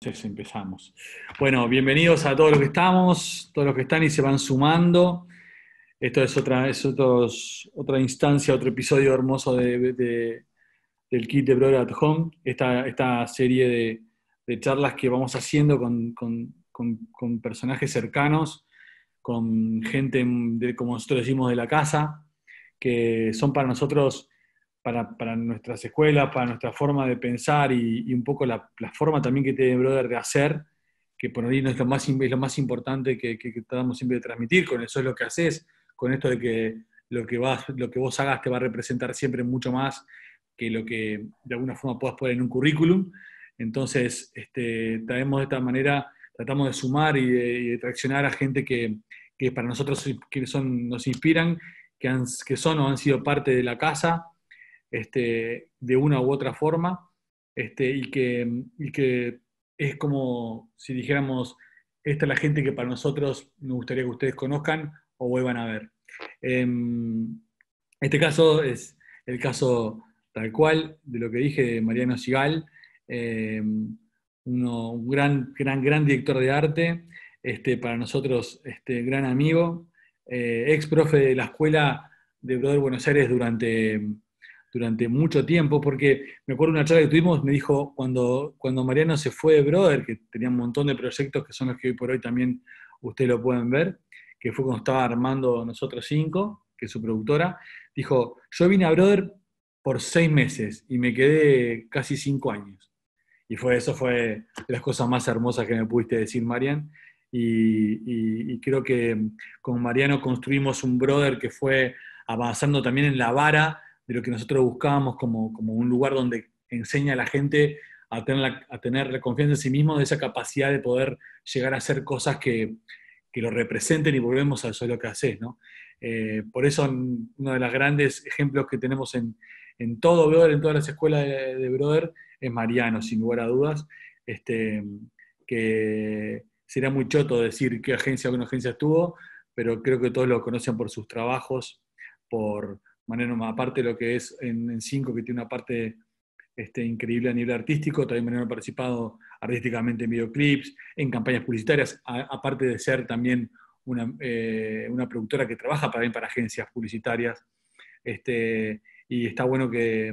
Entonces empezamos. Bueno, bienvenidos a todos los que estamos, todos los que están y se van sumando. Esto es otra instancia, otro episodio hermoso del Kit de Brother at Home, esta serie de charlas que vamos haciendo con personajes cercanos, con gente, como nosotros decimos, de la casa, que son para nosotros, para nuestras escuelas, para nuestra forma de pensar y un poco la forma también que tiene Brother de hacer, que por ahí no es lo más importante que tratamos siempre de transmitir, con eso es lo que haces, con esto de que lo que vos hagas te va a representar siempre mucho más que lo que de alguna forma puedas poner en un currículum. Entonces, traemos de esta manera, tratamos de sumar y de traccionar a gente que para nosotros nos inspiran, que son o han sido parte de la casa, de una u otra forma, y que es como si dijéramos, esta es la gente que para nosotros nos gustaría que ustedes conozcan o vuelvan a ver. Este caso es el caso tal cual de lo que dije de Mariano Sigal, un gran director de arte, para nosotros gran amigo, ex profe de la escuela de Brother Buenos Aires durante mucho tiempo, porque me acuerdo una charla que tuvimos, me dijo, cuando Mariano se fue de Brother, que tenía un montón de proyectos que son los que hoy por hoy también ustedes lo pueden ver, que fue cuando estaba armando Nosotros Cinco, que es su productora, dijo, yo vine a Brother por 6 meses y me quedé casi 5 años. Y eso fue de las cosas más hermosas que me pudiste decir, Marian. Y creo que con Mariano construimos un Brother que fue avanzando también en la vara de lo que nosotros buscábamos como un lugar donde enseña a la gente a tener la confianza en sí mismo, de esa capacidad de poder llegar a hacer cosas que lo representen, y volvemos a eso es lo que haces, ¿no? Por eso uno de los grandes ejemplos que tenemos en todo Brother, en todas las escuelas de Brother, es Mariano, sin lugar a dudas, que sería muy choto decir qué agencia o qué no agencia estuvo, pero creo que todos lo conocen por sus trabajos, por Mariano, aparte de lo que es en Cinco, que tiene una parte increíble a nivel artístico. También Mariano ha participado artísticamente en videoclips, en campañas publicitarias, aparte de ser también una productora que trabaja para agencias publicitarias. Y está bueno que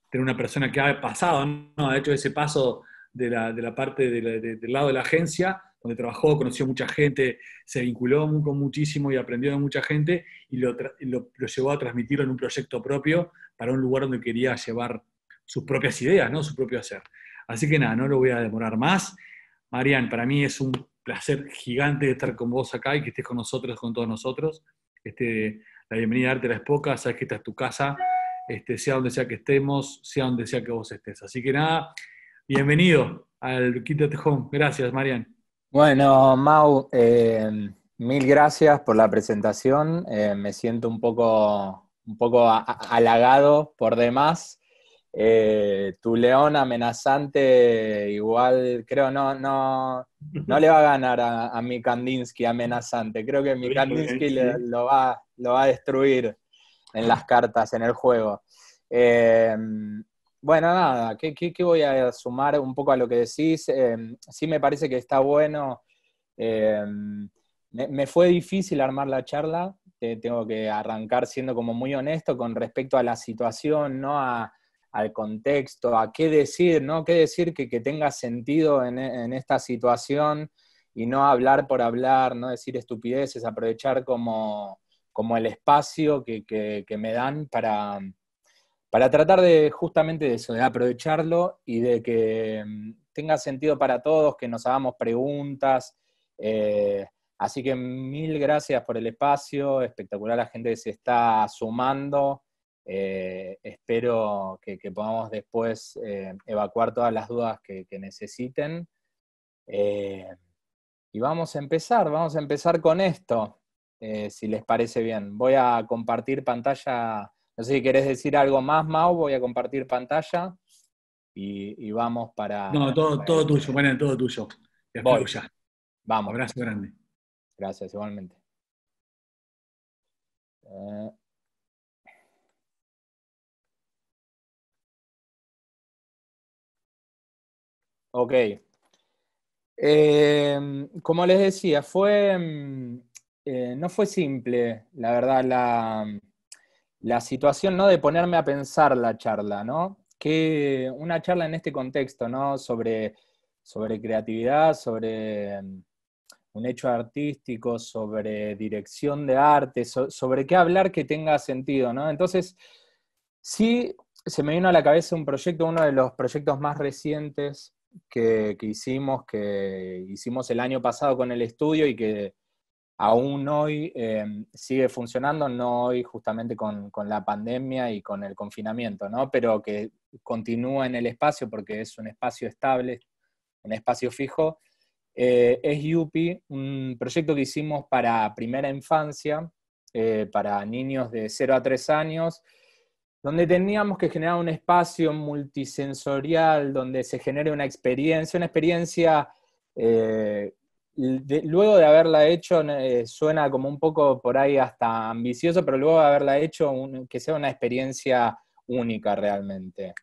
tener una persona que ha pasado, ¿no? Ha hecho ese paso de la parte del lado de la agencia, donde trabajó, conoció mucha gente, se vinculó con muchísimo y aprendió de mucha gente, y lo llevó a transmitirlo en un proyecto propio para un lugar donde quería llevar sus propias ideas, ¿no? Su propio hacer. Así que nada, no lo voy a demorar más. Marian, para mí es un placer gigante estar con vos acá y que estés con nosotros, con todos nosotros. La bienvenida a Arte la Espoca, sabes que esta es tu casa, sea donde sea que estemos, sea donde sea que vos estés. Así que nada, bienvenido al Quítate Home. Gracias, Marian. Bueno, Mau, mil gracias por la presentación. Me siento un poco halagado por demás. Tu león amenazante, igual, creo, no le va a ganar a mi Kandinsky amenazante. Creo que Lo mi dijo bien, Kandinsky sí. lo va a destruir en las cartas, en el juego. Eh, bueno, nada, ¿qué voy a sumar un poco a lo que decís? Sí me parece que está bueno. Me fue difícil armar la charla, tengo que arrancar siendo como muy honesto con respecto a la situación, ¿no? Al contexto, a qué decir, ¿no? Qué decir que tenga sentido en esta situación y no hablar por hablar, no decir estupideces, aprovechar como el espacio que me dan para tratar de justamente de eso, de aprovecharlo y de que tenga sentido para todos, que nos hagamos preguntas. Así que mil gracias por el espacio, espectacular la gente que se está sumando. Espero que podamos después evacuar todas las dudas que necesiten. Eh, y vamos a empezar con esto, si les parece bien. Voy a compartir pantalla. No sé si querés decir algo más, Mau. Voy a compartir pantalla y vamos No, para todo el... tuyo, Marian, todo tuyo. Que Voy, fluya. vamos. Abrazo grande. Gracias, igualmente. Eh, ok. Como les decía, no fue simple, la verdad, la situación, ¿no?, de ponerme a pensar la charla, ¿no? Que una charla en este contexto, ¿no?, sobre creatividad, sobre un hecho artístico, sobre dirección de arte, sobre qué hablar que tenga sentido, ¿no? Entonces, sí, se me vino a la cabeza un proyecto, uno de los proyectos más recientes que hicimos el año pasado con el estudio y que aún hoy sigue funcionando, no hoy justamente con la pandemia y con el confinamiento, ¿no? Pero que continúa en el espacio porque es un espacio estable, un espacio fijo. Es Yupi, un proyecto que hicimos para primera infancia, para niños de 0 a 3 años, donde teníamos que generar un espacio multisensorial, donde se genere una experiencia luego de haberla hecho, suena como un poco por ahí hasta ambicioso, pero luego de haberla hecho, que sea una experiencia única realmente.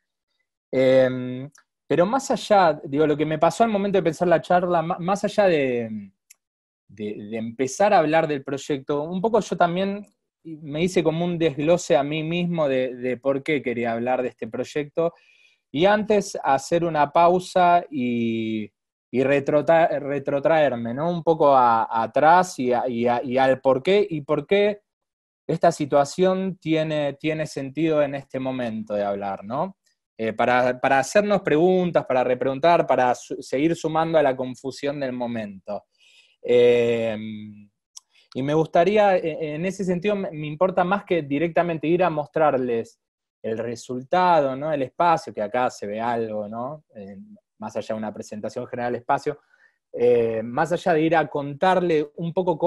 Pero más allá, digo, lo que me pasó al momento de pensar la charla, más allá de empezar a hablar del proyecto, un poco yo también me hice como un desglose a mí mismo de por qué quería hablar de este proyecto, y antes hacer una pausa y retrotraerme, ¿no?, un poco atrás y al por qué esta situación tiene sentido en este momento de hablar, ¿no? Para hacernos preguntas, para repreguntar, para seguir sumando a la confusión del momento. Y me gustaría, en ese sentido, me importa más que directamente ir a mostrarles el resultado, ¿no?, el espacio, que acá se ve algo, ¿no?, más allá de una presentación general del espacio, más allá de ir a contarle un poco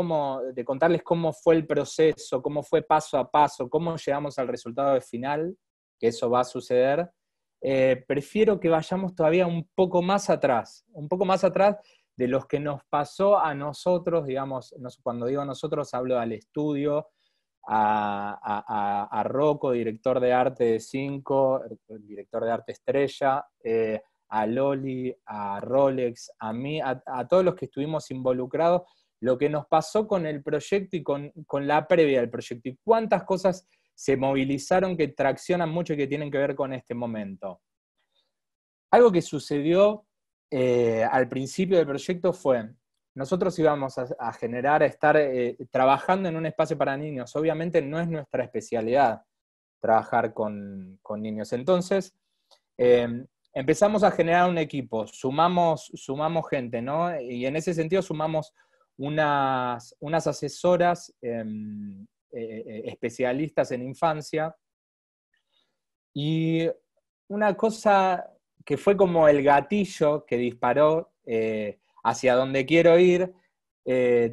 contarles cómo fue el proceso, cómo fue paso a paso, cómo llegamos al resultado final, que eso va a suceder, prefiero que vayamos todavía un poco más atrás de los que nos pasó a nosotros, digamos, cuando digo nosotros hablo al estudio, a Rocco, director de arte de 5, director de arte estrella, a Loli, a Rolex, a mí, a todos los que estuvimos involucrados, lo que nos pasó con el proyecto y con la previa del proyecto, y cuántas cosas se movilizaron que traccionan mucho y que tienen que ver con este momento. Algo que sucedió al principio del proyecto fue, nosotros íbamos a generar, a estar trabajando en un espacio para niños. Obviamente no es nuestra especialidad trabajar con niños. Entonces, empezamos a generar un equipo, sumamos gente, ¿no? Y en ese sentido sumamos unas asesoras especialistas en infancia. Y una cosa que fue como el gatillo que disparó hacia donde quiero ir,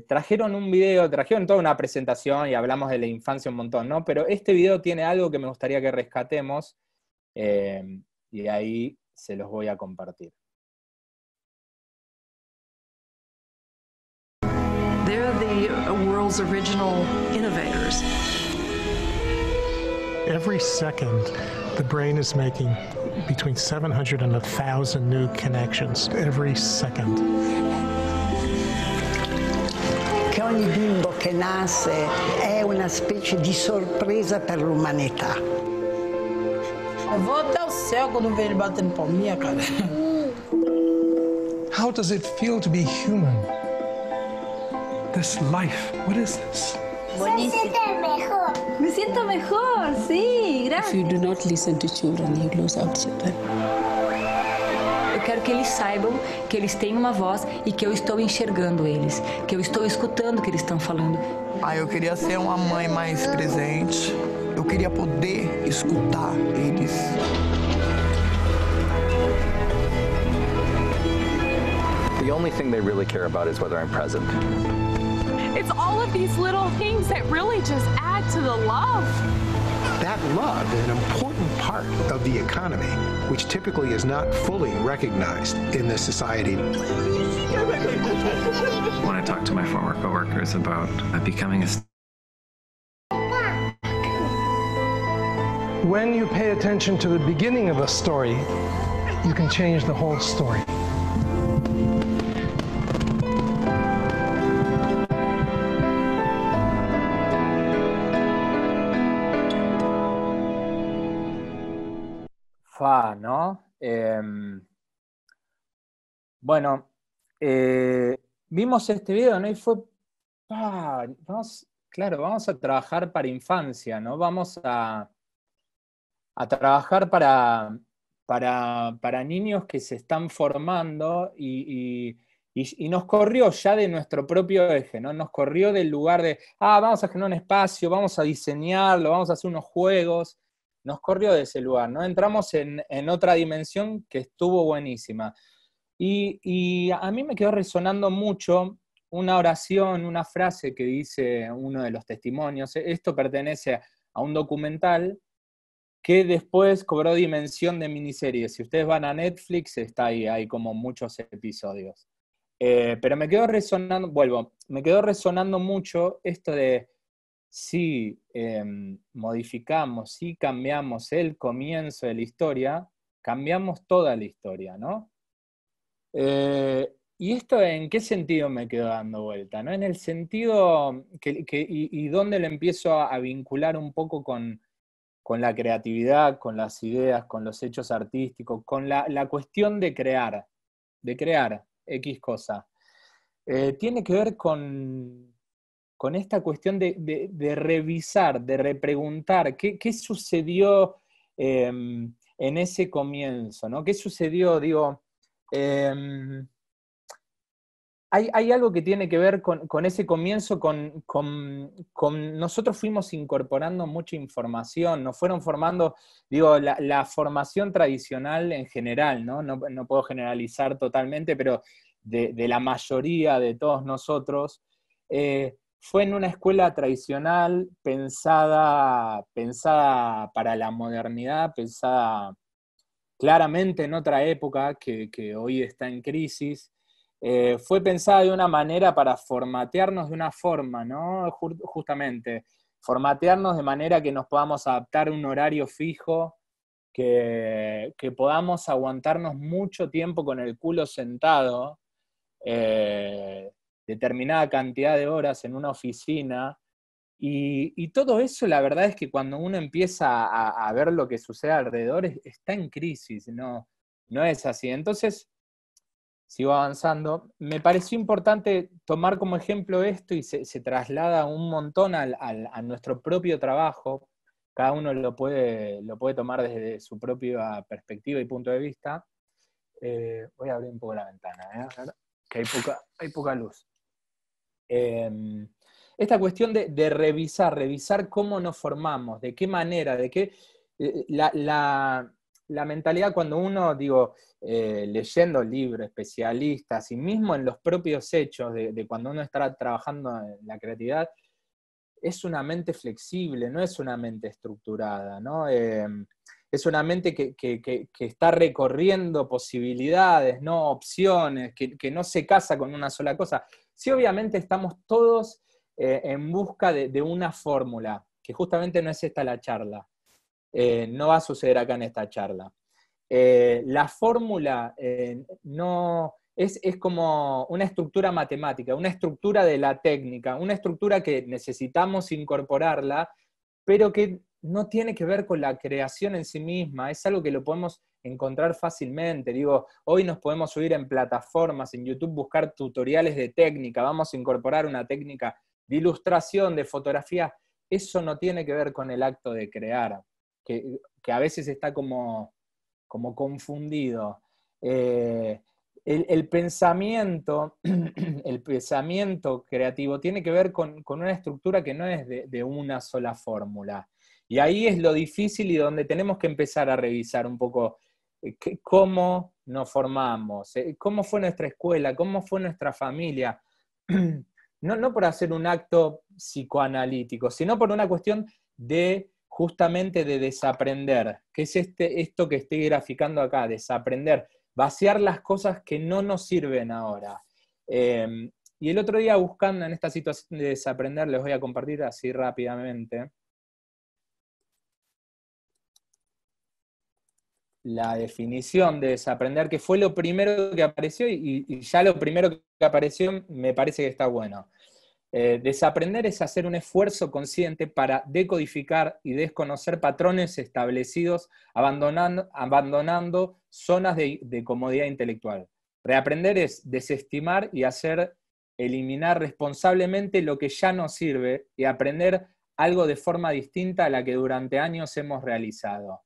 trajeron un video, trajeron toda una presentación y hablamos de la infancia un montón, ¿no? Pero este video tiene algo que me gustaría que rescatemos y ahí se los voy a compartir. They're the world's original innovators. Every second, the brain is making between 700 and 1,000 new connections every second. Che ogni bimbo che nasce è una specie di sorpresa per l'umanità. Eu vou até o céu quando vejo ele batendo palminha, cara. How does it feel to be human? This life, what is this? Buenísimo. Me siento mejor, sí, gracias. If you do not listen to children, you lose out children. Eu quero que eles saibam que eles têm uma voz e que eu estou enxergando eles, que eu estou escutando o que eles estão falando. Eu queria ser uma mãe mais presente. Eu queria poder escutar eles. The only thing they really care about is whether I'm present. It's all of these little things that really just add to the love. That love is an important part of the economy, which typically is not fully recognized in this society. When I talk to my former coworkers about becoming a When you pay attention to the beginning of a story, you can change the whole story. ¿No? Bueno, vimos este video, ¿no? Y fue, vamos a trabajar para infancia, ¿no? Vamos a trabajar para niños que se están formando y nos corrió ya de nuestro propio eje, ¿no? Nos corrió del lugar de, vamos a generar un espacio, vamos a diseñarlo, vamos a hacer unos juegos. Nos corrió de ese lugar, ¿no? Entramos en otra dimensión que estuvo buenísima. Y a mí me quedó resonando mucho una oración, una frase que dice uno de los testimonios. Esto pertenece a un documental que después cobró dimensión de miniserie. Si ustedes van a Netflix, está ahí, hay como muchos episodios. Pero me quedó resonando mucho esto de si modificamos, si cambiamos el comienzo de la historia, cambiamos toda la historia, ¿no? ¿Y esto en qué sentido me quedo dando vuelta, ¿no? En el sentido y dónde lo empiezo a vincular un poco con la creatividad, con las ideas, con los hechos artísticos, con la cuestión de crear X cosa. Tiene que ver con esta cuestión de revisar, de repreguntar qué sucedió en ese comienzo, ¿no? ¿Qué sucedió? Digo, hay algo que tiene que ver con ese comienzo, con nosotros fuimos incorporando mucha información, nos fueron formando, digo, la formación tradicional en general, ¿no? No puedo generalizar totalmente, pero de la mayoría de todos nosotros, fue en una escuela tradicional pensada para la modernidad, pensada claramente en otra época que hoy está en crisis. Fue pensada de una manera para formatearnos de una forma, ¿no? Justamente, formatearnos de manera que nos podamos adaptar a un horario fijo, que podamos aguantarnos mucho tiempo con el culo sentado, determinada cantidad de horas en una oficina, y todo eso la verdad es que cuando uno empieza a ver lo que sucede alrededor está en crisis, no es así. Entonces, sigo avanzando, me pareció importante tomar como ejemplo esto y se traslada un montón a nuestro propio trabajo. Cada uno lo puede tomar desde su propia perspectiva y punto de vista. Voy a abrir un poco la ventana, a ver, que hay poca luz. Esta cuestión de revisar cómo nos formamos, de qué manera, de qué... La mentalidad cuando uno, leyendo libros, especialistas, y mismo en los propios hechos de cuando uno está trabajando en la creatividad, es una mente flexible, no es una mente estructurada, ¿no? Es una mente que está recorriendo posibilidades, no opciones, que no se casa con una sola cosa. Sí, obviamente estamos todos en busca de una fórmula, que justamente no es esta la charla. No va a suceder acá en esta charla. La fórmula no es como una estructura matemática, una estructura de la técnica, una estructura que necesitamos incorporarla, pero que no tiene que ver con la creación en sí misma, es algo que lo podemos encontrar fácilmente. Hoy nos podemos subir en plataformas, en YouTube, buscar tutoriales de técnica, vamos a incorporar una técnica de ilustración, de fotografía. Eso no tiene que ver con el acto de crear, que a veces está como confundido. El pensamiento creativo tiene que ver con una estructura que no es de una sola fórmula. Y ahí es lo difícil y donde tenemos que empezar a revisar un poco cómo nos formamos, cómo fue nuestra escuela, cómo fue nuestra familia. No por hacer un acto psicoanalítico, sino por una cuestión justamente de desaprender, que es esto que estoy graficando acá, desaprender, vaciar las cosas que no nos sirven ahora. Y el otro día, buscando en esta situación de desaprender, les voy a compartir así rápidamente la definición de desaprender, que fue lo primero que apareció, y ya lo primero que apareció me parece que está bueno. Desaprender es hacer un esfuerzo consciente para decodificar y desconocer patrones establecidos, abandonando zonas de comodidad intelectual. Reaprender es desestimar y eliminar responsablemente lo que ya no sirve y aprender algo de forma distinta a la que durante años hemos realizado.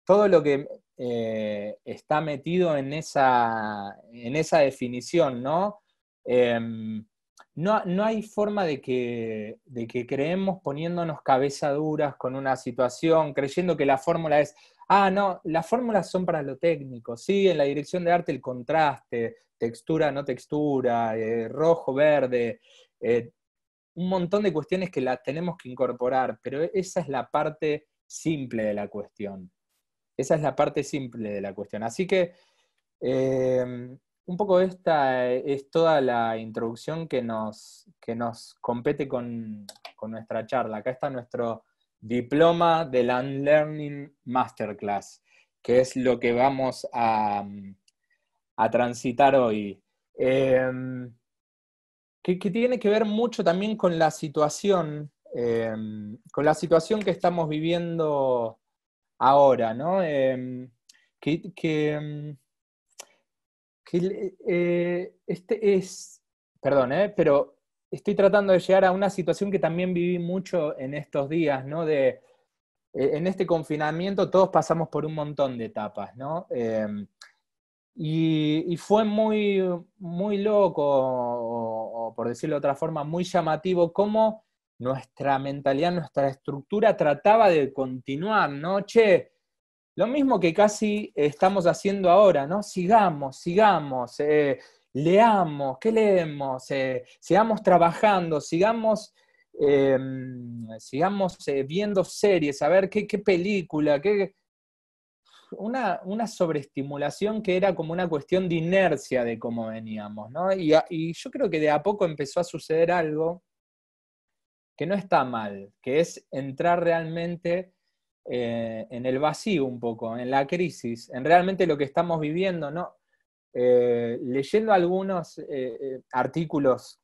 Todo lo que está metido en esa definición, ¿no? No hay forma de que creemos poniéndonos cabeza duras con una situación, creyendo que la fórmula es, no, las fórmulas son para lo técnico, sí, en la dirección de arte el contraste, textura, no textura, rojo, verde, un montón de cuestiones que las tenemos que incorporar, pero esa es la parte simple de la cuestión. Esa es la parte simple de la cuestión. Así que un poco esta es toda la introducción que nos compete con nuestra charla. Acá está nuestro diploma del Unlearning Masterclass, que es lo que vamos a transitar hoy. Que tiene que ver mucho también con la situación que estamos viviendo ahora, ¿no? Pero estoy tratando de llegar a una situación que también viví mucho en estos días, ¿no? En este confinamiento todos pasamos por un montón de etapas, ¿no? Y fue muy, muy loco, o por decirlo de otra forma, muy llamativo cómo nuestra mentalidad, nuestra estructura trataba de continuar, ¿no? Che, lo mismo que casi estamos haciendo ahora, ¿no? Sigamos, leamos, ¿qué leemos? Sigamos trabajando, sigamos viendo series, a ver qué película, una sobreestimulación que era como una cuestión de inercia de cómo veníamos, ¿no? Y yo creo que de a poco empezó a suceder algo que no está mal, que es entrar realmente en el vacío un poco, en la crisis, en realmente lo que estamos viviendo, ¿no? Leyendo algunos artículos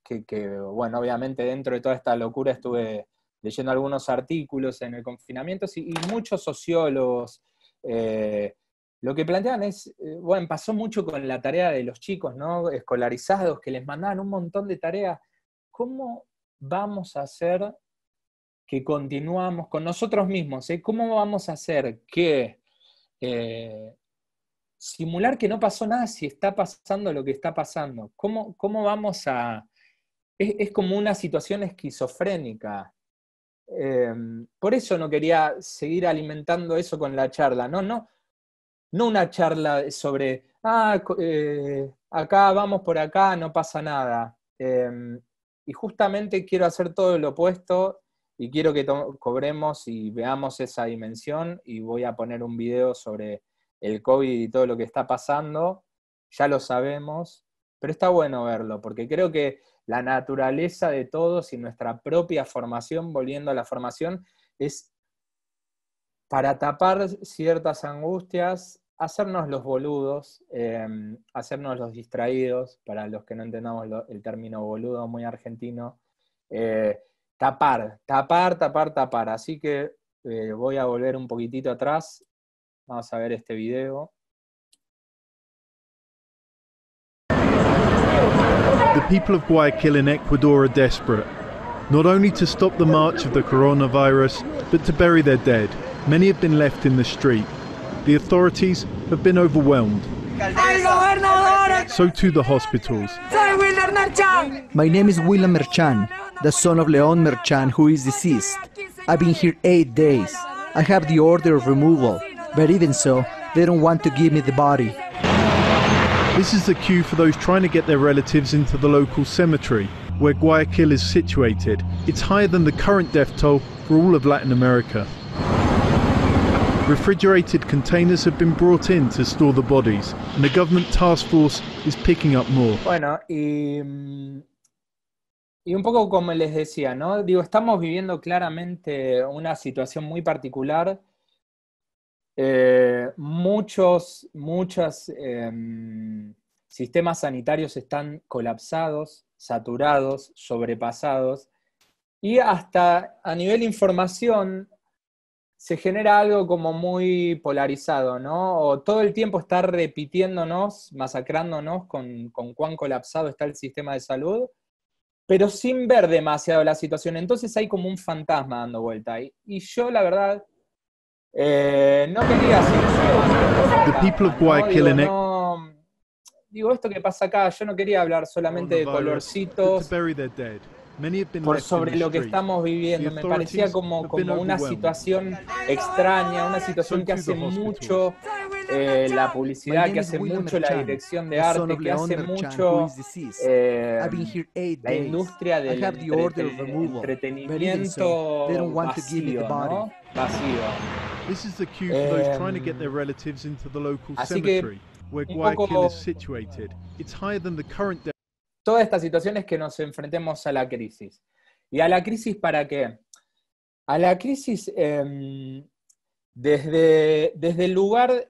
bueno, obviamente dentro de toda esta locura estuve leyendo algunos artículos en el confinamiento y muchos sociólogos lo que plantean es, bueno, pasó mucho con la tarea de los chicos, ¿no? Escolarizados, que les mandaban un montón de tareas. ¿Cómo vamos a hacer que continuamos con nosotros mismos? ¿Cómo vamos a hacer que simular que no pasó nada si está pasando lo que está pasando? ¿Cómo vamos a...? Es como una situación esquizofrénica. Por eso no quería seguir alimentando eso con la charla. No una charla sobre, acá vamos por acá, no pasa nada. Y justamente quiero hacer todo lo opuesto y quiero que cobremos y veamos esa dimensión, y voy a poner un video sobre el COVID y todo lo que está pasando. Ya lo sabemos, pero está bueno verlo, porque creo que la naturaleza de todos y nuestra propia formación, volviendo a la formación, es para tapar ciertas angustias, hacernos los boludos, hacernos los distraídos, para los que no entendamos el término boludo, muy argentino, tapar. Así que voy a volver un poquitito atrás, vamos a ver este video. The people of Guayaquil in Ecuador are desperate, not only to stop the march of the coronavirus, but to bury their dead. Many have been left in the street. The authorities have been overwhelmed. So too the hospitals. My name is William Merchan, the son of Leon Merchan, who is deceased. I've been here 8 days. I have the order of removal, but even so, they don't want to give me the body. This is the queue for those trying to get their relatives into the local cemetery, where Guayaquil is situated. It's higher than the current death toll for all of Latin America. Refrigerated containers have been brought in to store the bodies, and the government task force is picking up more. Bueno, y un poco como les decía, ¿no? Digo, estamos viviendo claramente una situación muy particular. Muchos sistemas sanitarios están colapsados. saturados, sobrepasados, y hasta a nivel información se genera algo como muy polarizado, ¿no? O todo el tiempo estar repitiéndonos, masacrándonos con cuán colapsado está el sistema de salud, pero sin ver demasiado la situación. Entonces hay como un fantasma dando vuelta. Y yo, la verdad, no quería The people of Guayaquil and digo, esto que pasa acá, yo no quería hablar solamente de colorcitos por sobre lo que estamos viviendo. Me parecía como una situación extraña, una situación que hace mucho la publicidad, que hace mucho la dirección de arte, que hace mucho la industria del entretenimiento vacío, ¿no? Vacío. This is the cue for those trying to get their relatives into the local Así que, cemetery where Guayaquil is situated. It's higher than the current. Toda esta situación es que nos enfrentemos a la crisis. ¿Y a la crisis para qué? A la crisis desde el lugar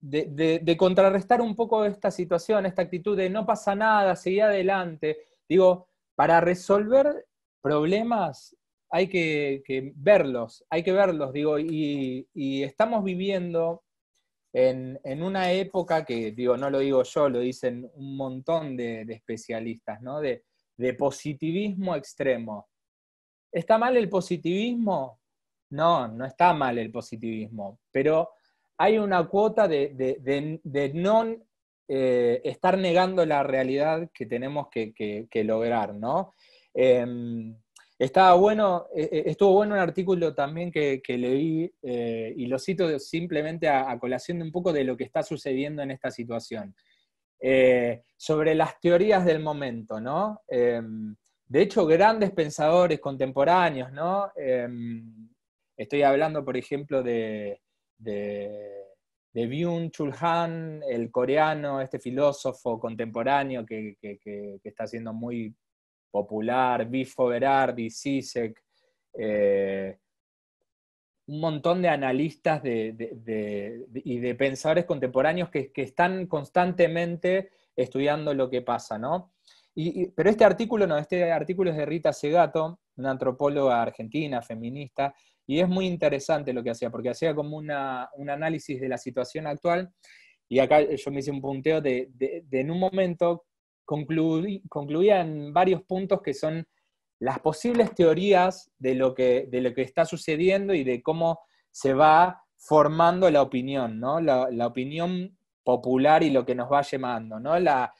de contrarrestar un poco esta situación, esta actitud de no pasa nada, seguir adelante. Digo, para resolver problemas hay que verlos, digo, y estamos viviendo en una época que, digo, no lo digo yo, lo dicen un montón de especialistas, ¿no? De positivismo extremo. ¿Está mal el positivismo? No, no está mal el positivismo, pero hay una cuota de no estar negando la realidad que tenemos que lograr, ¿no? Estuvo bueno un artículo también que leí, y lo cito simplemente a colación de un poco de lo que está sucediendo en esta situación, sobre las teorías del momento, ¿no? De hecho, grandes pensadores contemporáneos, ¿no? Estoy hablando, por ejemplo, de Byung-Chul Han, el coreano, este filósofo contemporáneo que está siendo muy popular, Bifo Berardi, Zizek, un montón de analistas y de pensadores contemporáneos que están constantemente estudiando lo que pasa, ¿no? Pero este artículo es de Rita Segato, una antropóloga argentina, feminista, y es muy interesante lo que hacía, porque hacía como un análisis de la situación actual, y acá yo me hice un punteo de en un momento concluía en varios puntos que son las posibles teorías de lo que está sucediendo y de cómo se va formando la opinión, ¿no? La opinión popular y lo que nos va llevando, ¿no? La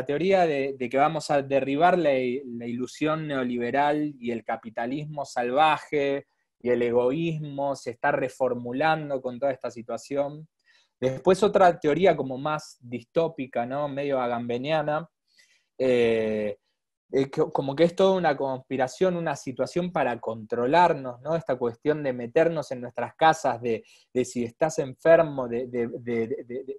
teoría de que vamos a derribar la ilusión neoliberal y el capitalismo salvaje y el egoísmo se está reformulando con toda esta situación. Después otra teoría como más distópica, ¿no? Medio agambeniana, como que es toda una conspiración, una situación para controlarnos, ¿no? Esta cuestión de meternos en nuestras casas, de si estás enfermo,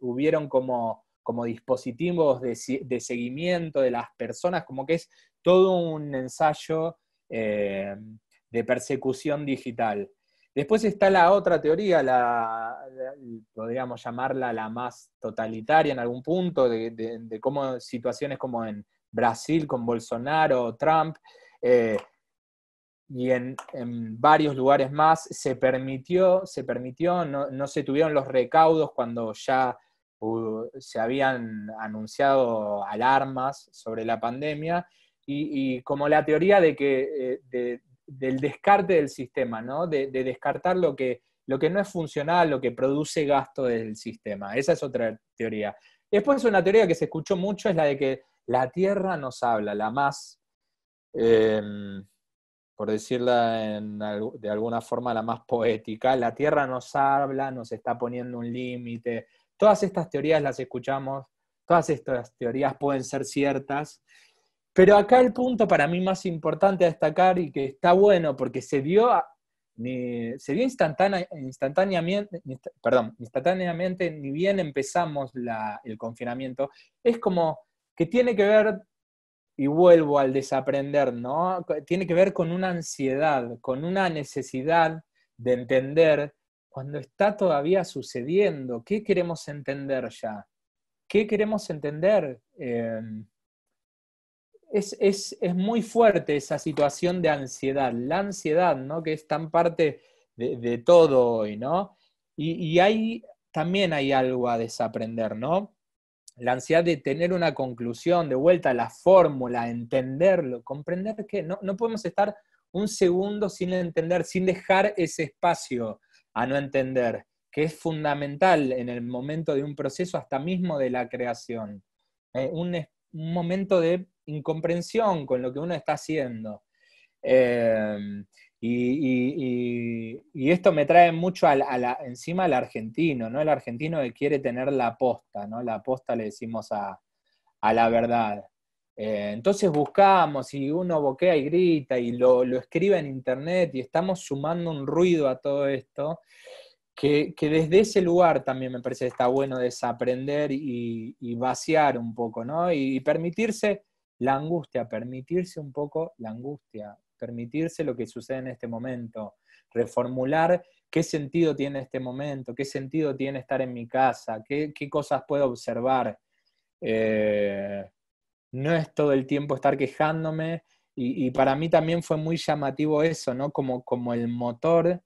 hubieron como dispositivos de seguimiento de las personas, como que es todo un ensayo de persecución digital. Después está la otra teoría, podríamos llamarla la más totalitaria en algún punto, de cómo situaciones como en Brasil con Bolsonaro, Trump, y en varios lugares más se permitió, no se tuvieron los recaudos cuando ya se habían anunciado alarmas sobre la pandemia, y como la teoría de que del descarte del sistema, ¿no? De descartar lo que no es funcional, lo que produce gasto del sistema. Esa es otra teoría. Después una teoría que se escuchó mucho es la de que la Tierra nos habla, la más, por decirla de alguna forma, la más poética. La Tierra nos habla, nos está poniendo un límite. Todas estas teorías las escuchamos, todas estas teorías pueden ser ciertas, pero acá el punto para mí más importante a destacar y que está bueno porque se dio instantáneamente, ni bien empezamos el confinamiento, es como que tiene que ver, y vuelvo al desaprender, ¿no? Tiene que ver con una ansiedad, con una necesidad de entender cuando está todavía sucediendo. ¿Qué queremos entender ya? ¿Qué queremos entender? es muy fuerte esa situación de ansiedad, la ansiedad, ¿no? Que es tan parte de todo hoy, ¿no? Y también hay algo a desaprender, ¿no? La ansiedad de tener una conclusión, de vuelta a la fórmula, entenderlo, comprender que no podemos estar un segundo sin entender, sin dejar ese espacio a no entender, que es fundamental en el momento de un proceso, hasta mismo de la creación. Un momento de incomprensión con lo que uno está haciendo. Y esto me trae mucho encima al argentino, ¿no? El argentino que quiere tener la posta, ¿no? La posta le decimos a la verdad. Entonces buscamos y uno boquea y grita y lo escribe en internet y estamos sumando un ruido a todo esto que desde ese lugar también me parece que está bueno desaprender y vaciar un poco, ¿no? Y permitirse la angustia, permitirse un poco la angustia, permitirse lo que sucede en este momento, reformular qué sentido tiene este momento, qué sentido tiene estar en mi casa, qué cosas puedo observar. No es todo el tiempo estar quejándome, y para mí también fue muy llamativo eso, ¿no? Como el motor,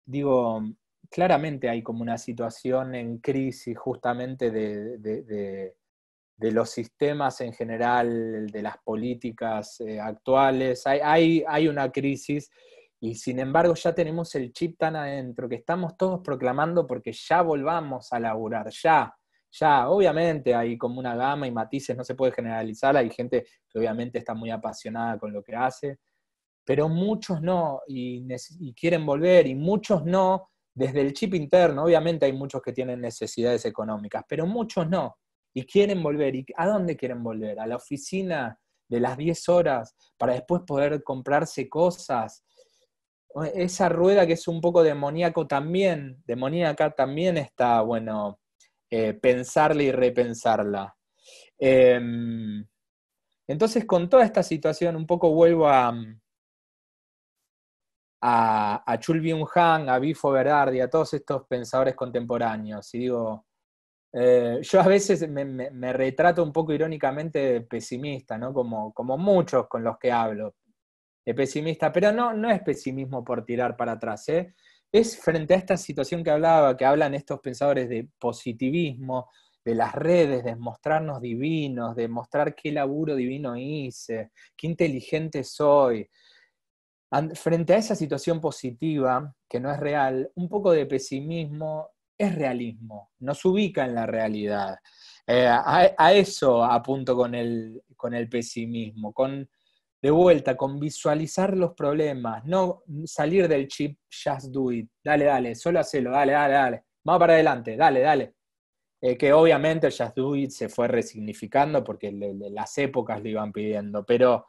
digo, claramente hay como una situación en crisis justamente de los sistemas en general, de las políticas actuales, hay una crisis, y sin embargo ya tenemos el chip tan adentro que estamos todos proclamando porque ya volvamos a laburar, ya, obviamente hay como una gama y matices, no se puede generalizar, hay gente que obviamente está muy apasionada con lo que hace, pero muchos no, y quieren volver, y muchos no, desde el chip interno, obviamente hay muchos que tienen necesidades económicas, pero muchos no, y quieren volver. ¿Y a dónde quieren volver? ¿A la oficina de las 10 horas para después poder comprarse cosas? Esa rueda que es un poco demoníaca también está bueno pensarla y repensarla. Entonces, con toda esta situación, un poco vuelvo a Chul Byung-han, a Bifo Berardi, a todos estos pensadores contemporáneos, y digo, yo a veces me retrato un poco irónicamente de pesimista, ¿no? Como muchos con los que hablo, de pesimista, pero no es pesimismo por tirar para atrás, ¿eh? Es frente a esta situación que hablan estos pensadores de positivismo, de las redes, de mostrarnos divinos, de mostrar qué laburo divino hice, qué inteligente soy. Frente a esa situación positiva, que no es real, un poco de pesimismo es realismo, nos ubica en la realidad. A eso apunto con el pesimismo, de vuelta, con visualizar los problemas, no salir del chip just do it, dale, solo hacelo, dale, vamos para adelante, dale. Que obviamente el just do it se fue resignificando porque las épocas lo iban pidiendo, pero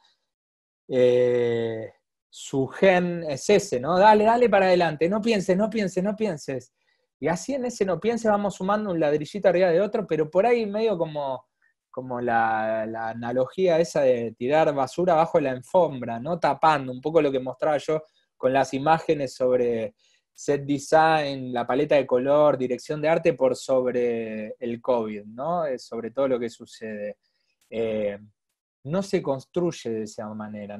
su gen es ese, ¿no? Dale para adelante, no pienses. Y así en ese no pienses vamos sumando un ladrillito arriba de otro, pero por ahí medio como la analogía esa de tirar basura bajo la alfombra, ¿no? Tapando, un poco lo que mostraba yo con las imágenes sobre set design, la paleta de color, dirección de arte por sobre el COVID, ¿no? Sobre todo lo que sucede. No se construye de esa manera,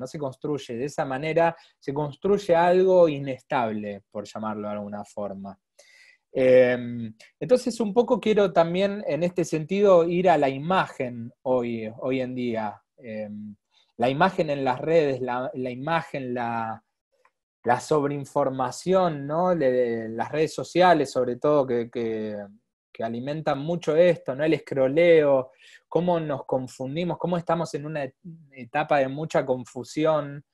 se construye algo inestable, por llamarlo de alguna forma. Entonces un poco quiero también en este sentido ir a la imagen hoy en día, la imagen en las redes, la imagen, la sobreinformación, ¿no? De las redes sociales sobre todo que alimentan mucho esto, ¿no? El escroleo, cómo nos confundimos, cómo estamos en una etapa de mucha confusión.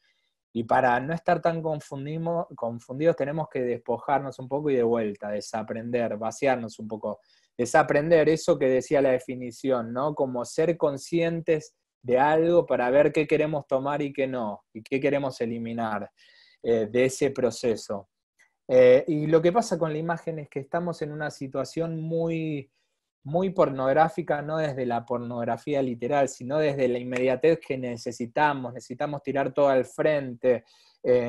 Y para no estar tan confundidos tenemos que despojarnos un poco y de vuelta, desaprender, vaciarnos un poco, desaprender eso que decía la definición, ¿no? Como ser conscientes de algo para ver qué queremos tomar y qué no, y qué queremos eliminar de ese proceso. Y lo que pasa con la imagen es que estamos en una situación muy, muy pornográfica, no desde la pornografía literal, sino desde la inmediatez que necesitamos tirar todo al frente,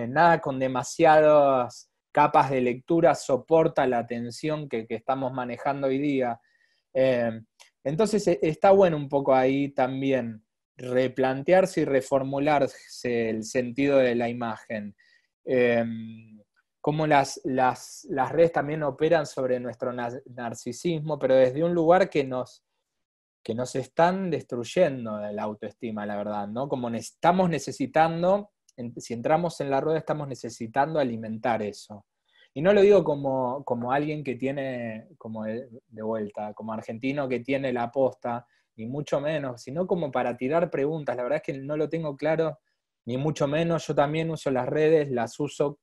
nada con demasiadas capas de lectura soporta la atención que estamos manejando hoy día. Entonces está bueno un poco ahí también replantearse y reformularse el sentido de la imagen. Cómo las redes también operan sobre nuestro narcisismo, pero desde un lugar que nos están destruyendo la autoestima, la verdad, ¿no? Como estamos necesitando, si entramos en la rueda, estamos necesitando alimentar eso. Y no lo digo como alguien que tiene, como de vuelta, como argentino que tiene la posta, ni mucho menos, sino como para tirar preguntas. La verdad es que no lo tengo claro, ni mucho menos. Yo también uso las redes, las uso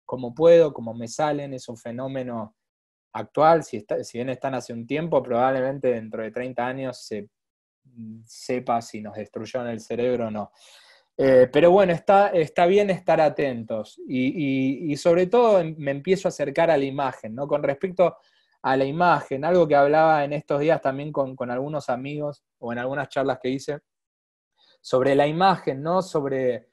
como puedo, como me salen, es un fenómeno actual, si bien están hace un tiempo, probablemente dentro de 30 años se sepa si nos destruyeron el cerebro o no. Pero bueno, está bien estar atentos y sobre todo me empiezo a acercar a la imagen, ¿no? Con respecto a la imagen, algo que hablaba en estos días también con algunos amigos o en algunas charlas que hice, sobre la imagen, ¿no? Sobre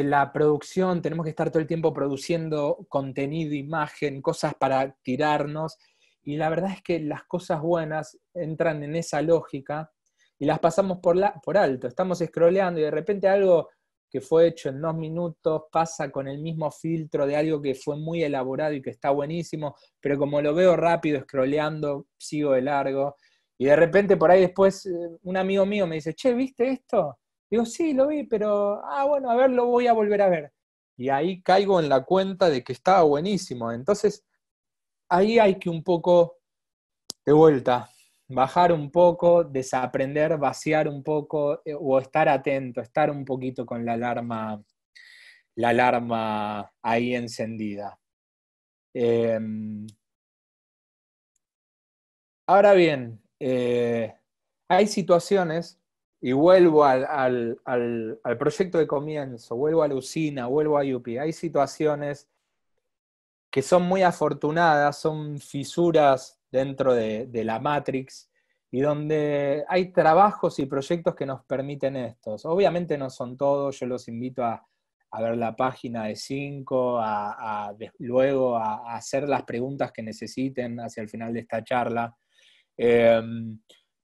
la producción, tenemos que estar todo el tiempo produciendo contenido, imagen, cosas para tirarnos, y la verdad es que las cosas buenas entran en esa lógica y las pasamos por alto. Estamos scrolleando y de repente algo que fue hecho en 2 minutos pasa con el mismo filtro de algo que fue muy elaborado y que está buenísimo, pero como lo veo rápido scrolleando, sigo de largo, y de repente por ahí después un amigo mío me dice, che, ¿viste esto? Digo, sí, lo vi, pero, bueno, a ver, lo voy a volver a ver. Y ahí caigo en la cuenta de que estaba buenísimo. Entonces, ahí hay que un poco, de vuelta, bajar un poco, desaprender, vaciar un poco, o estar atento, estar un poquito con la alarma ahí encendida. Ahora bien, hay situaciones, y vuelvo al proyecto de comienzo, vuelvo a la usina, vuelvo a Yupi, hay situaciones que son muy afortunadas, son fisuras dentro de la Matrix, y donde hay trabajos y proyectos que nos permiten estos. Obviamente no son todos, yo los invito a ver la página de 5, luego a hacer las preguntas que necesiten hacia el final de esta charla.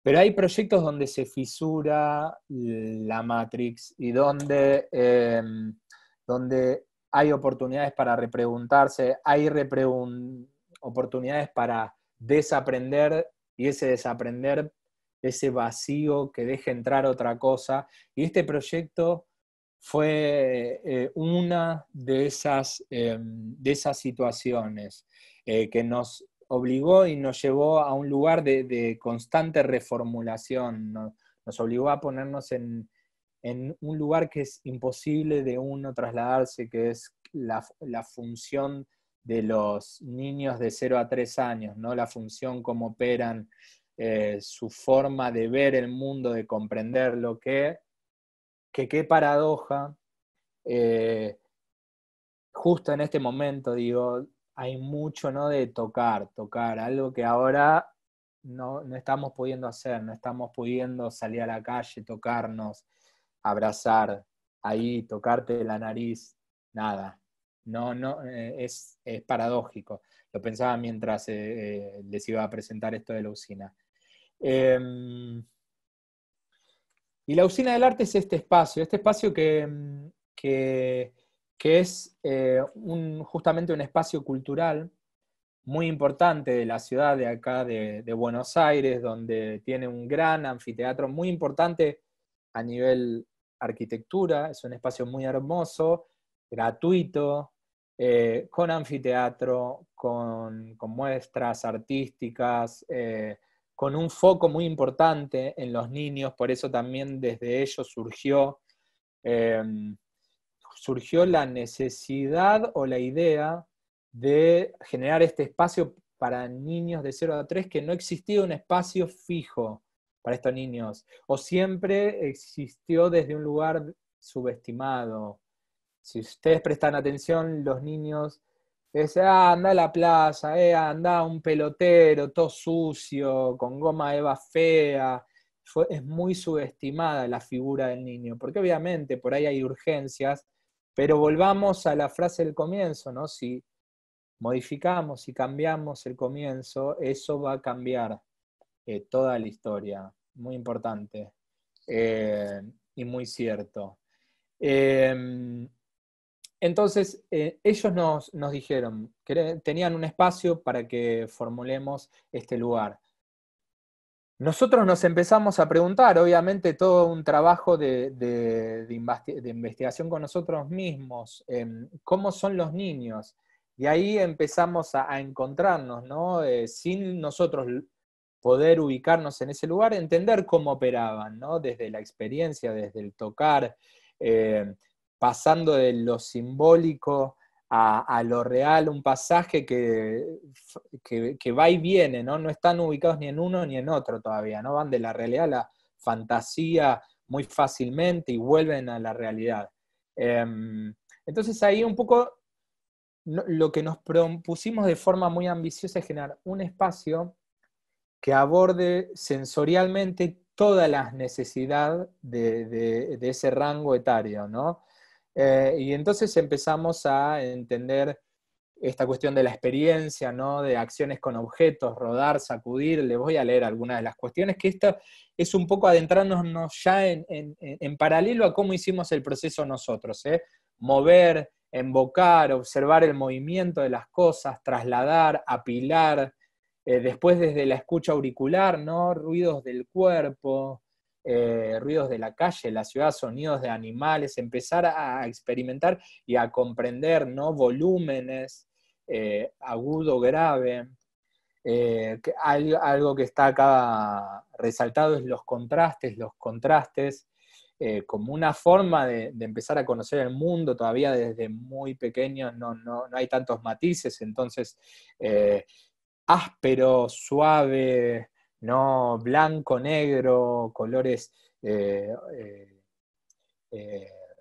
Pero hay proyectos donde se fisura la Matrix y donde hay oportunidades para repreguntarse, hay oportunidades para desaprender, y ese desaprender, ese vacío que deja entrar otra cosa. Y este proyecto fue una de esas situaciones que nos obligó y nos llevó a un lugar de constante reformulación, ¿no? Nos obligó a ponernos en un lugar que es imposible de uno trasladarse, que es la función de los niños de 0 a 3 años, ¿no? La función, cómo operan, su forma de ver el mundo, de comprenderlo, que qué paradoja, justo en este momento, digo, hay mucho, ¿no?, de tocar, algo que ahora no estamos pudiendo hacer, no estamos pudiendo salir a la calle, tocarnos, abrazar, ahí, tocarte la nariz, nada. Es paradójico. Lo pensaba mientras les iba a presentar esto de la usina. Y la usina del arte es este espacio que es justamente un espacio cultural muy importante de la ciudad de acá, de Buenos Aires, donde tiene un gran anfiteatro muy importante a nivel arquitectura. Es un espacio muy hermoso, gratuito, con anfiteatro, con muestras artísticas, con un foco muy importante en los niños. Por eso también desde ellos surgió la necesidad o la idea de generar este espacio para niños de 0 a 3, que no existía un espacio fijo para estos niños, o siempre existió desde un lugar subestimado. Si ustedes prestan atención, los niños dicen, anda a la plaza, anda a un pelotero, todo sucio, con goma eva fea. Es muy subestimada la figura del niño, porque obviamente por ahí hay urgencias, pero volvamos a la frase del comienzo, ¿no? Si modificamos y cambiamos el comienzo, eso va a cambiar toda la historia. Muy importante. y muy cierto. Entonces, ellos nos dijeron que tenían un espacio para que formulemos este lugar. Nosotros nos empezamos a preguntar, obviamente, todo un trabajo de investigación con nosotros mismos, cómo son los niños. Y ahí empezamos a encontrarnos, ¿no? Sin nosotros poder ubicarnos en ese lugar, entender cómo operaban, ¿no? Desde la experiencia, desde el tocar, pasando de lo simbólico a lo real, un pasaje que va y viene, ¿no? No están ubicados ni en uno ni en otro todavía, ¿no? Van de la realidad a la fantasía muy fácilmente y vuelven a la realidad. Entonces ahí un poco lo que nos propusimos de forma muy ambiciosa es generar un espacio que aborde sensorialmente todas las necesidades de ese rango etario, ¿no? Y entonces empezamos a entender esta cuestión de la experiencia, ¿no? De acciones con objetos, rodar, sacudir. Les voy a leer algunas de las cuestiones, que esto es un poco adentrarnos ya en paralelo a cómo hicimos el proceso nosotros, ¿eh? Mover, invocar, observar el movimiento de las cosas, trasladar, apilar, después desde la escucha auricular, ¿no? Ruidos del cuerpo, ruidos de la calle, la ciudad, sonidos de animales, empezar a experimentar y a comprender, ¿no? Volúmenes, agudo, grave. Algo que está acá resaltado es los contrastes como una forma de empezar a conocer el mundo. Todavía desde muy pequeños no hay tantos matices, entonces áspero, suave, ¿no? Blanco, negro, colores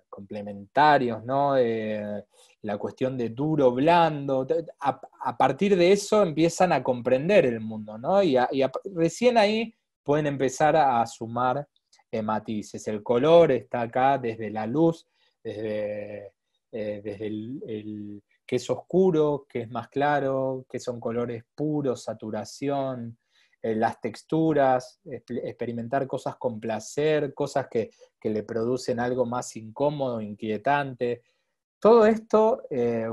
complementarios, ¿no? La cuestión de duro, blando. A partir de eso empiezan a comprender el mundo, ¿no? Recién ahí pueden empezar a sumar matices. El color está acá desde la luz, desde el que es oscuro, que es más claro, que son colores puros, saturación, las texturas, experimentar cosas con placer, cosas que le producen algo más incómodo, inquietante. Todo esto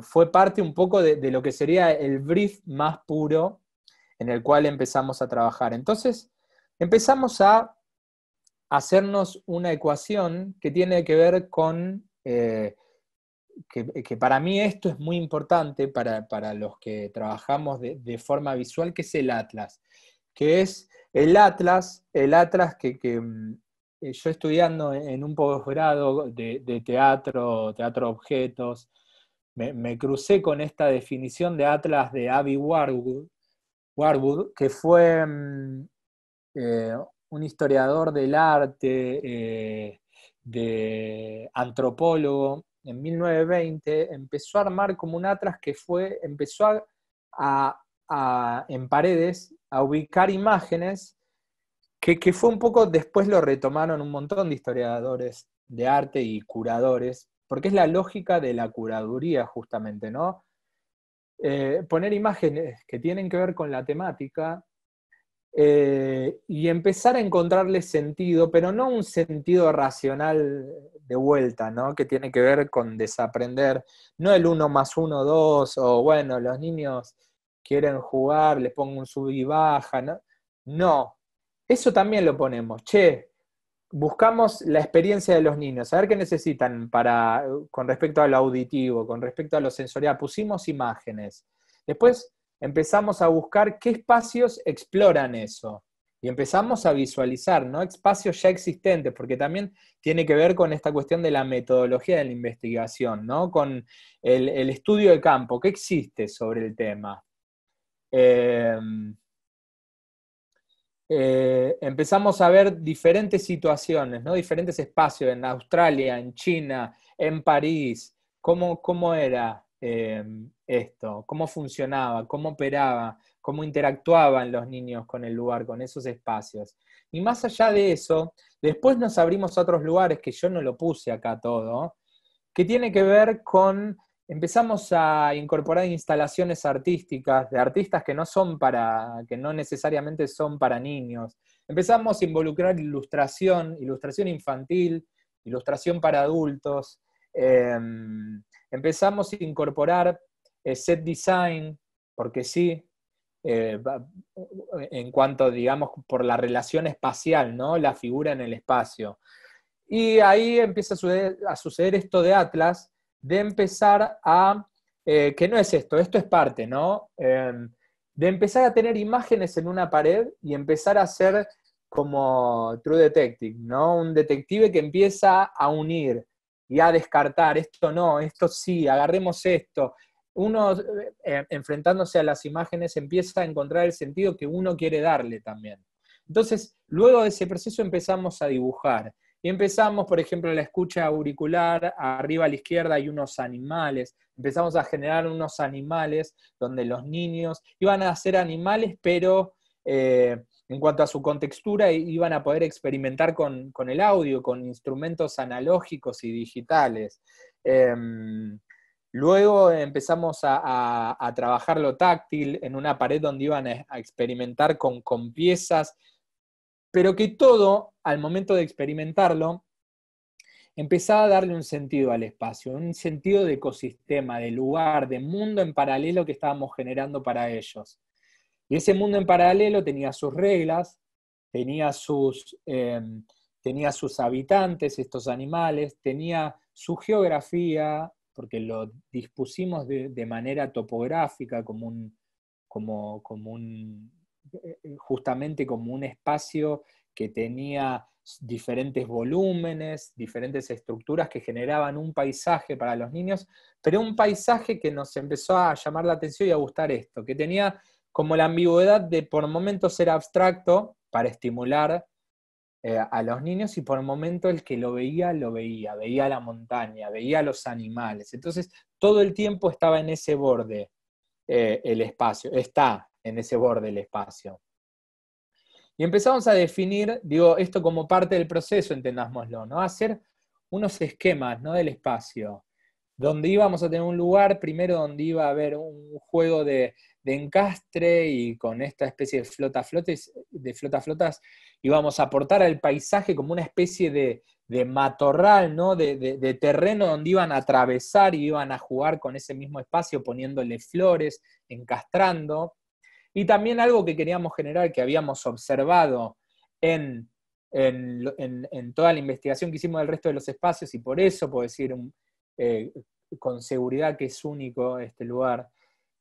fue parte un poco de lo que sería el brief más puro en el cual empezamos a trabajar. Entonces empezamos a hacernos una ecuación que tiene que ver con, que para mí esto es muy importante para los que trabajamos de forma visual, que es el atlas, que es el atlas que yo estudiando en un posgrado de teatro objetos, me crucé con esta definición de atlas de Avi Warwood, que fue un historiador del arte, de antropólogo. En 1920 empezó a armar como un atlas que empezó en paredes a ubicar imágenes que fue un poco, después lo retomaron un montón de historiadores de arte y curadores, porque es la lógica de la curaduría justamente, ¿no? Poner imágenes que tienen que ver con la temática y empezar a encontrarle sentido, pero no un sentido racional de vuelta, ¿no? Que tiene que ver con desaprender, no el 1 más 1, 2, o bueno, los niños quieren jugar, les pongo un sub y baja, ¿no? No, eso también lo ponemos. Buscamos la experiencia de los niños, a ver qué necesitan con respecto a lo auditivo, con respecto a lo sensorial. Pusimos imágenes. Después empezamos a buscar qué espacios exploran eso. Y empezamos a visualizar, ¿no? Espacios ya existentes, porque también tiene que ver con esta cuestión de la metodología de la investigación, ¿no? Con el estudio de campo. ¿Qué existe sobre el tema? Empezamos a ver diferentes situaciones, ¿no? Diferentes espacios en Australia, en China, en París. ¿Cómo era esto? ¿Cómo funcionaba? ¿Cómo operaba? ¿Cómo interactuaban los niños con el lugar, con esos espacios? Y más allá de eso, después nos abrimos a otros lugares, que yo no lo puse acá todo, que tiene que ver con empezamos a incorporar instalaciones artísticas de artistas que no necesariamente son para niños. Empezamos a involucrar ilustración infantil, ilustración para adultos. Empezamos a incorporar set design, porque sí, en cuanto, digamos, por la relación espacial, ¿no? La figura en el espacio. Y ahí empieza a suceder esto de Atlas, de empezar que no es esto es parte, ¿no? De empezar a tener imágenes en una pared y empezar a ser como True Detective, ¿no? Un detective que empieza a unir y a descartar, esto no, esto sí, agarremos esto. Uno, enfrentándose a las imágenes, empieza a encontrar el sentido que uno quiere darle también. Entonces, luego de ese proceso empezamos a dibujar. Y empezamos, por ejemplo, la escucha auricular, arriba a la izquierda hay unos animales, empezamos a generar unos animales donde los niños iban a ser animales, pero en cuanto a su contextura iban a poder experimentar con el audio, con instrumentos analógicos y digitales. Luego empezamos a trabajar lo táctil en una pared donde iban a experimentar con piezas, pero que todo, al momento de experimentarlo, empezaba a darle un sentido al espacio, un sentido de ecosistema, de lugar, de mundo en paralelo que estábamos generando para ellos. Y ese mundo en paralelo tenía sus reglas, tenía sus habitantes, estos animales, tenía su geografía, porque lo dispusimos de manera topográfica, justamente como un espacio que tenía diferentes volúmenes, diferentes estructuras que generaban un paisaje para los niños, pero un paisaje que nos empezó a llamar la atención y a gustar esto, que tenía como la ambigüedad de por momentos ser abstracto para estimular a los niños, y por momento el que lo veía veía la montaña, veía los animales. Entonces todo el tiempo estaba en ese borde el espacio, está en ese borde el espacio. Y empezamos a definir, digo, esto como parte del proceso, entendámoslo, ¿no? Hacer unos esquemas, ¿no? Del espacio, donde íbamos a tener un lugar, primero donde iba a haber un juego de encastre, y con esta especie de flota-flotas íbamos a aportar al paisaje como una especie de matorral, ¿no? De terreno donde iban a atravesar y iban a jugar con ese mismo espacio, poniéndole flores, encastrando. Y también algo que queríamos generar, que habíamos observado en toda la investigación que hicimos del resto de los espacios, y por eso puedo decir con seguridad que es único este lugar,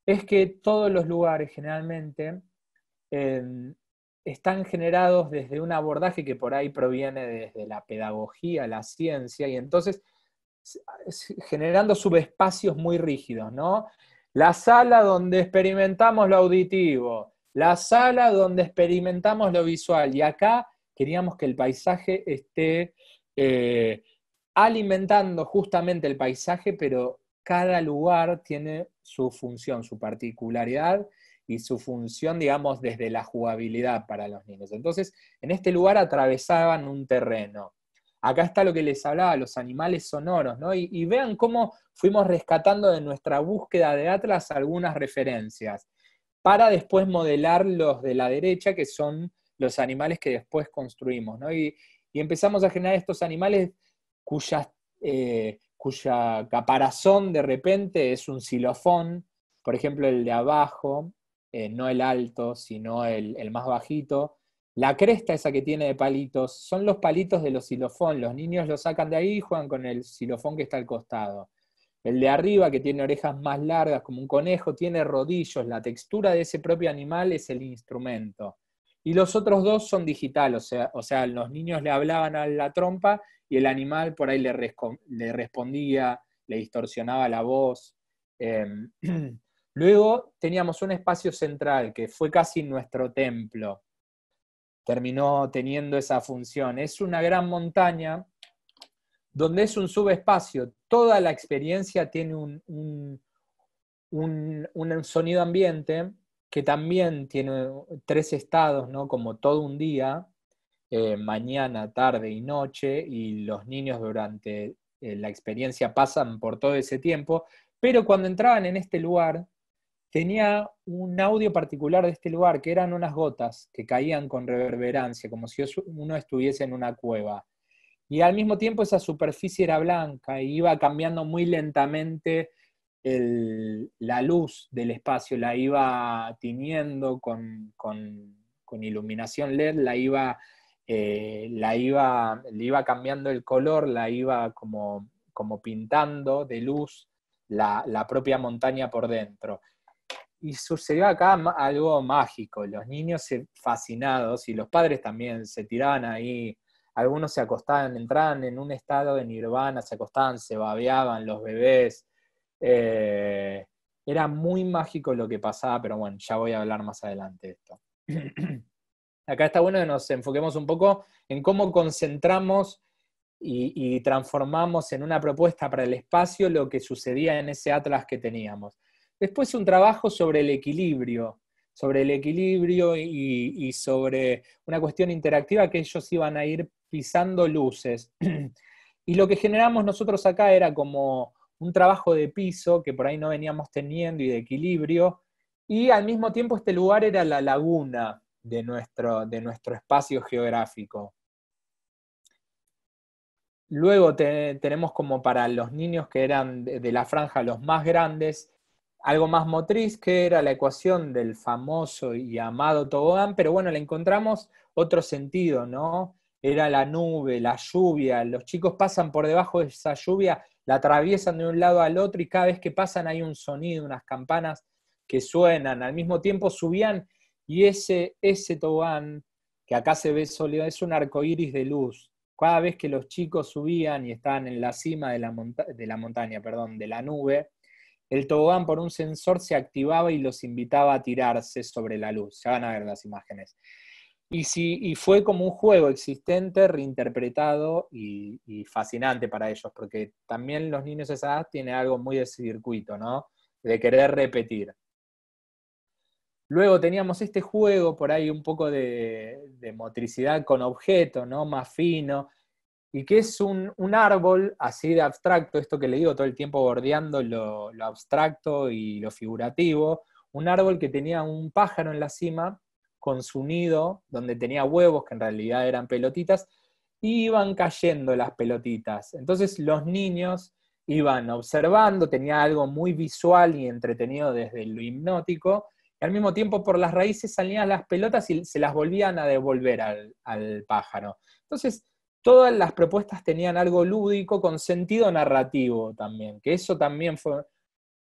es que todos los lugares generalmente están generados desde un abordaje que por ahí proviene desde la pedagogía, la ciencia, y entonces generando subespacios muy rígidos, ¿no? La sala donde experimentamos lo auditivo, la sala donde experimentamos lo visual, y acá queríamos que el paisaje esté alimentando justamente el paisaje, pero cada lugar tiene su función, su particularidad y su función, digamos, desde la jugabilidad para los niños. Entonces, en este lugar atravesaban un terreno. Acá está lo que les hablaba, los animales sonoros, ¿no? Y vean cómo fuimos rescatando de nuestra búsqueda de Atlas algunas referencias, para después modelar los de la derecha, que son los animales que después construimos, ¿no? Y empezamos a generar estos animales cuya caparazón de repente es un xilofón, por ejemplo el de abajo, no el alto, sino el más bajito. La cresta esa que tiene de palitos, son los palitos de los xilofón, los niños lo sacan de ahí y juegan con el xilofón que está al costado. El de arriba, que tiene orejas más largas como un conejo, tiene rodillos, la textura de ese propio animal es el instrumento. Y los otros dos son digitales, o sea, los niños le hablaban a la trompa y el animal por ahí le respondía, le distorsionaba la voz. Luego teníamos un espacio central que fue casi nuestro templo. Terminó teniendo esa función. Es una gran montaña donde es un subespacio. Toda la experiencia tiene un sonido ambiente que también tiene 3 estados, ¿no? Como todo un día, mañana, tarde y noche, y los niños durante la experiencia pasan por todo ese tiempo, Pero cuando entraban en este lugar, tenía un audio particular de este lugar, que eran unas gotas que caían con reverberancia, como si uno estuviese en una cueva. Y al mismo tiempo esa superficie era blanca y iba cambiando muy lentamente la luz del espacio, la iba tiñendo con iluminación LED, le iba cambiando el color, la iba como pintando de luz la propia montaña por dentro. Y sucedió acá algo mágico, los niños fascinados, y los padres también se tiraban ahí, algunos se acostaban, entraban en un estado de nirvana, se acostaban, se babeaban los bebés. Era muy mágico lo que pasaba, pero bueno, ya voy a hablar más adelante de esto. Acá está bueno que nos enfoquemos un poco en cómo concentramos y transformamos en una propuesta para el espacio lo que sucedía en ese atlas que teníamos. Después un trabajo sobre el equilibrio y sobre una cuestión interactiva que ellos iban a ir pisando luces. Y lo que generamos nosotros acá era como un trabajo de piso que por ahí no veníamos teniendo y de equilibrio, y al mismo tiempo este lugar era la laguna de nuestro espacio geográfico. Luego tenemos como para los niños que eran de la franja los más grandes, algo más motriz, que era la ecuación del famoso y amado tobogán, pero bueno, le encontramos otro sentido, ¿no? Era la nube, la lluvia, los chicos pasan por debajo de esa lluvia, la atraviesan de un lado al otro y cada vez que pasan hay un sonido, unas campanas que suenan, al mismo tiempo subían, y ese tobogán, que acá se ve sólido, es un arcoíris de luz. Cada vez que los chicos subían y estaban en la cima de la nube, el tobogán por un sensor se activaba y los invitaba a tirarse sobre la luz. Ya van a ver las imágenes. Y fue como un juego existente, reinterpretado y fascinante para ellos, porque también los niños de esa edad tienen algo muy de circuito, ¿no? De querer repetir. Luego teníamos este juego, por ahí un poco de motricidad con objeto, ¿no? Más fino, y que es un árbol así de abstracto, esto que le digo todo el tiempo bordeando lo abstracto y lo figurativo, un árbol que tenía un pájaro en la cima con su nido, donde tenía huevos, que en realidad eran pelotitas, y iban cayendo las pelotitas. Entonces los niños iban observando, tenía algo muy visual y entretenido desde lo hipnótico, y al mismo tiempo por las raíces salían las pelotas y se las volvían a devolver al pájaro. Entonces, todas las propuestas tenían algo lúdico con sentido narrativo también, que eso también fue,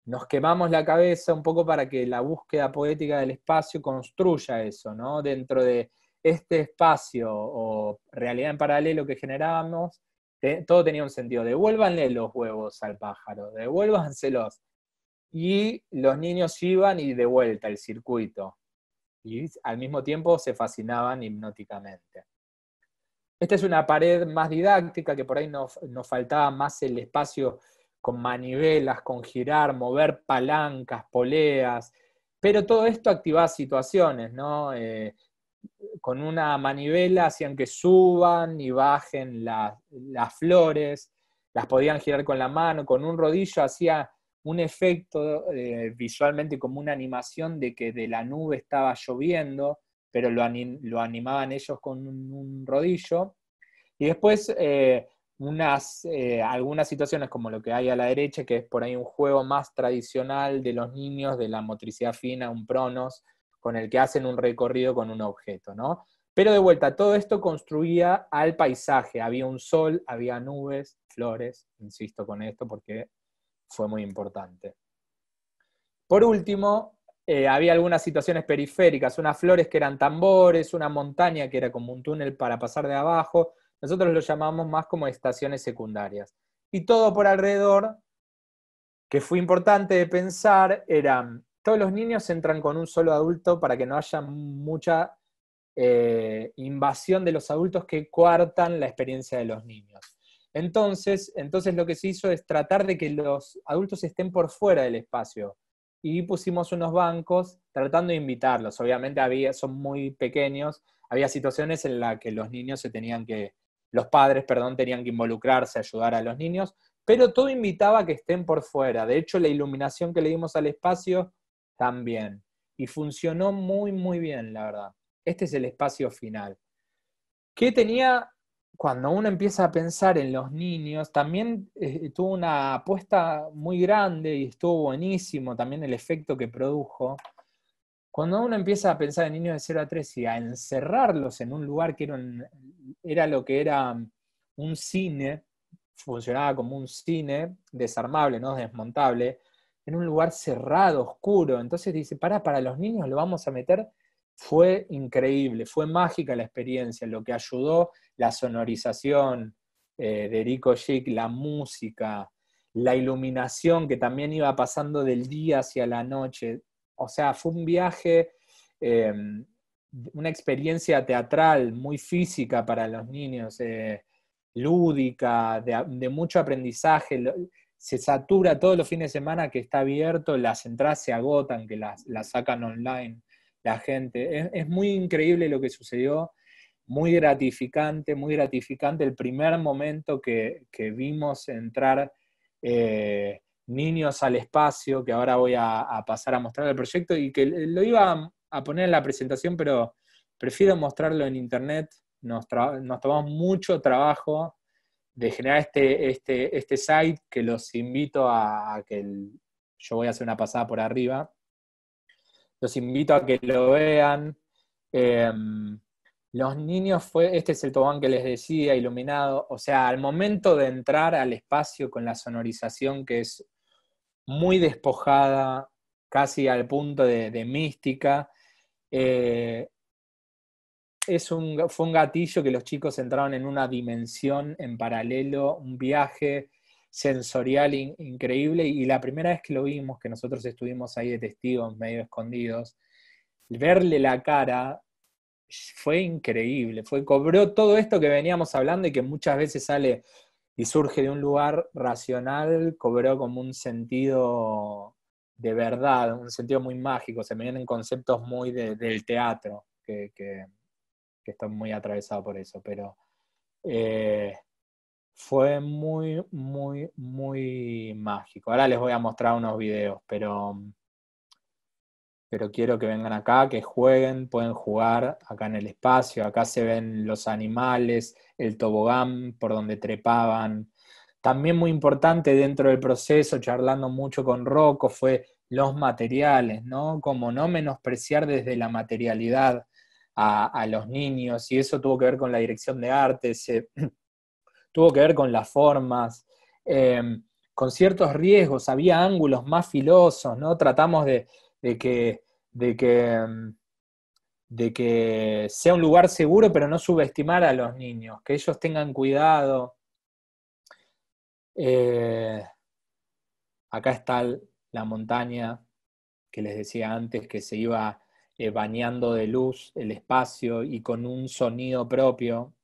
nos quemamos la cabeza un poco para que la búsqueda poética del espacio construya eso, ¿no? Dentro de este espacio o realidad en paralelo que generábamos, todo tenía un sentido. Devuélvanle los huevos al pájaro, devuélvanselos. Y los niños iban y de vuelta el circuito. Y al mismo tiempo se fascinaban hipnóticamente. Esta es una pared más didáctica, que por ahí nos faltaba más el espacio con manivelas, con girar, mover palancas, poleas, pero todo esto activaba situaciones, ¿no? Con una manivela hacían que suban y bajen las flores, las podían girar con la mano, con un rodillo hacía un efecto visualmente como una animación de que de la nube estaba lloviendo, pero lo animaban ellos con un rodillo. Y después algunas situaciones como lo que hay a la derecha, que es por ahí un juego más tradicional de los niños, de la motricidad fina, un pronos, con el que hacen un recorrido con un objeto, ¿no? Pero de vuelta, todo esto construía al paisaje. Había un sol, había nubes, flores, insisto con esto porque fue muy importante. Por último, había algunas situaciones periféricas, unas flores que eran tambores, una montaña que era como un túnel para pasar de abajo. Nosotros lo llamamos más como estaciones secundarias. Y todo por alrededor, que fue importante de pensar, eran, todos los niños entran con un solo adulto para que no haya mucha invasión de los adultos que coartan la experiencia de los niños. Entonces lo que se hizo es tratar de que los adultos estén por fuera del espacio. Y pusimos unos bancos tratando de invitarlos. Obviamente son muy pequeños, había situaciones en las que los padres tenían que involucrarse, ayudar a los niños, pero todo invitaba a que estén por fuera. De hecho, la iluminación que le dimos al espacio también. Y funcionó muy, muy bien, la verdad. Este es el espacio final. ¿Qué tenía? Cuando uno empieza a pensar en los niños, también tuvo una apuesta muy grande y estuvo buenísimo también el efecto que produjo. Cuando uno empieza a pensar en niños de 0 a 3 y a encerrarlos en un lugar que era lo que era un cine, funcionaba como un cine desarmable, no desmontable, en un lugar cerrado, oscuro. Entonces dice, para los niños lo vamos a meter. Fue increíble, fue mágica la experiencia, lo que ayudó la sonorización de Erico Schick, la música, la iluminación que también iba pasando del día hacia la noche. O sea, fue un viaje, una experiencia teatral muy física para los niños, lúdica, de mucho aprendizaje. Se satura todos los fines de semana que está abierto, las entradas se agotan, que las sacan online la gente. Es muy increíble lo que sucedió, muy gratificante el primer momento que vimos entrar niños al espacio, que ahora voy a pasar a mostrar el proyecto, y que lo iba a poner en la presentación, pero prefiero mostrarlo en internet. Nos tomamos mucho trabajo de generar este site, que los invito a que yo voy a hacer una pasada por arriba. Los invito a que lo vean. Los niños este es el tobogán que les decía, iluminado. O sea, al momento de entrar al espacio con la sonorización, que es muy despojada, casi al punto de mística, fue un gatillo que los chicos entraron en una dimensión en paralelo, un viaje sensorial increíble, y la primera vez que lo vimos, que nosotros estuvimos ahí de testigos, medio escondidos, verle la cara fue increíble, cobró todo esto que veníamos hablando y que muchas veces sale y surge de un lugar racional, cobró como un sentido de verdad, un sentido muy mágico. Se me vienen conceptos muy del teatro, que estoy muy atravesado por eso, pero fue muy, muy, muy mágico. Ahora les voy a mostrar unos videos, pero quiero que vengan acá, que jueguen, pueden jugar acá en el espacio. Acá se ven los animales, el tobogán por donde trepaban. También muy importante dentro del proceso, charlando mucho con Rocco, fue los materiales, ¿no? Como no menospreciar desde la materialidad a los niños, y eso tuvo que ver con la dirección de arte, tuvo que ver con las formas, con ciertos riesgos. Había ángulos más filosos, ¿no? Tratamos de que sea un lugar seguro, pero no subestimar a los niños, que ellos tengan cuidado. Acá está la montaña que les decía antes, que se iba bañando de luz el espacio y con un sonido propio.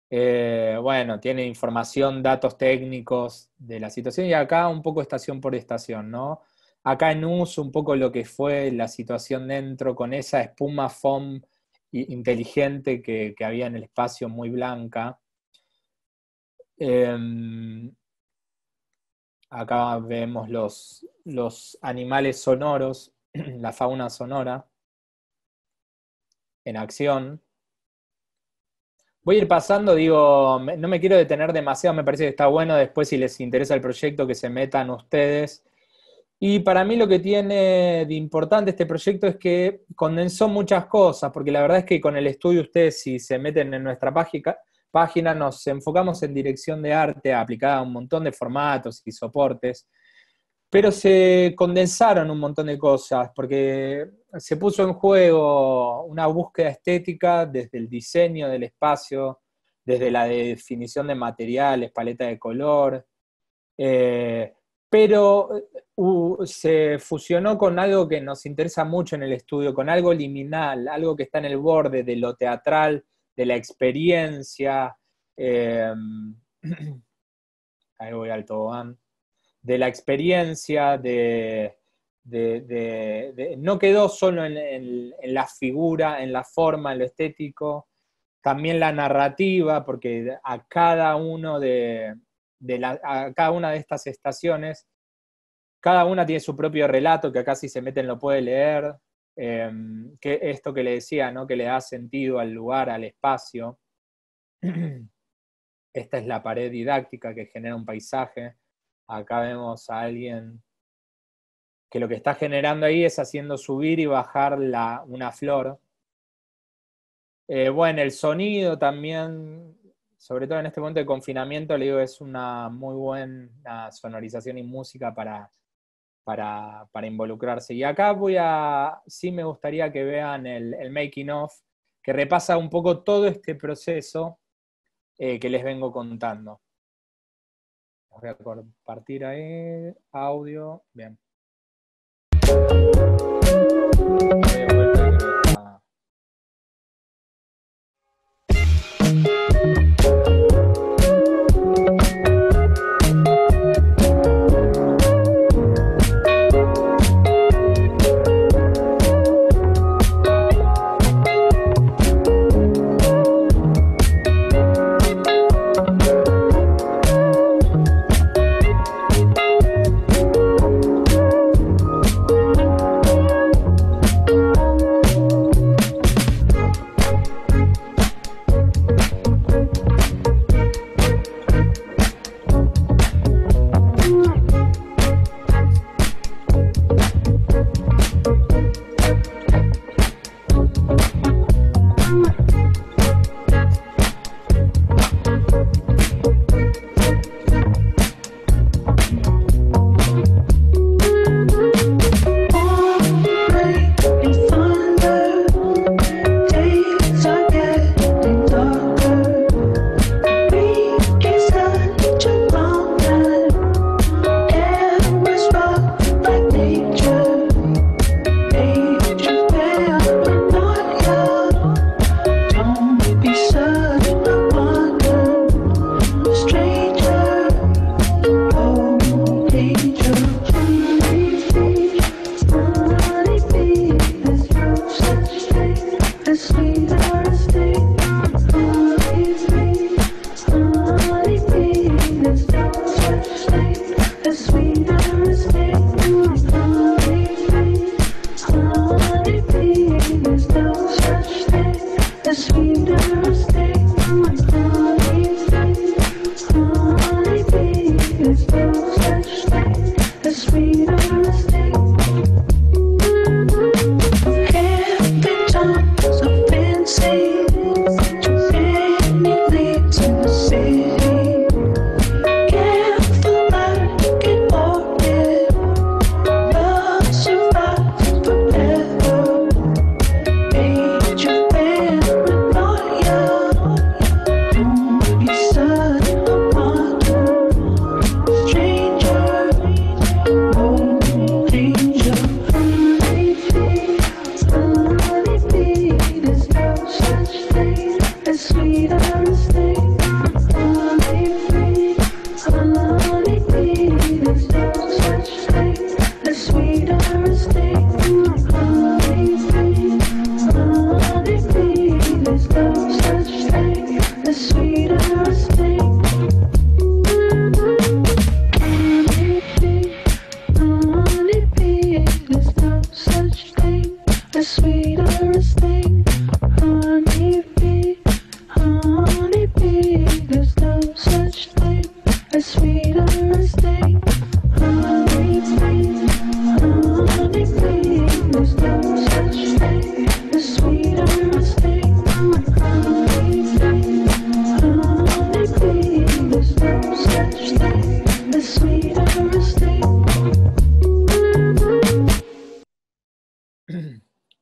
Bueno, tiene información, datos técnicos de la situación, y acá un poco estación por estación, ¿no? Acá en uso un poco lo que fue la situación dentro, con esa espuma foam inteligente que había en el espacio, muy blanca. Acá vemos los animales sonoros, la fauna sonora en acción. Voy a ir pasando, digo, no me quiero detener demasiado, me parece que está bueno después, si les interesa el proyecto, que se metan ustedes. Y para mí lo que tiene de importante este proyecto es que condensó muchas cosas, porque la verdad es que con el estudio ustedes, si se meten en nuestra página, nos enfocamos en dirección de arte aplicada a un montón de formatos y soportes, pero se condensaron un montón de cosas, porque se puso en juego una búsqueda estética desde el diseño del espacio, desde la definición de materiales, paleta de color, pero se fusionó con algo que nos interesa mucho en el estudio, con algo liminal, algo que está en el borde de lo teatral, de la experiencia, ahí voy al tobogán, de la experiencia, no quedó solo en la figura, en la forma, en lo estético, también la narrativa, porque a cada uno de a cada una de estas estaciones. Cada una tiene su propio relato, que acá si se meten lo puede leer. Que esto que le decía, ¿no? Que le da sentido al lugar, al espacio. Esta es la pared didáctica que genera un paisaje. Acá vemos a alguien que lo que está generando ahí es haciendo subir y bajar una flor. Bueno, el sonido también, sobre todo en este momento de confinamiento, le digo, es una muy buena sonorización y música para involucrarse. Y acá sí me gustaría que vean el making of, que repasa un poco todo este proceso que les vengo contando. Voy a compartir ahí, audio, bien.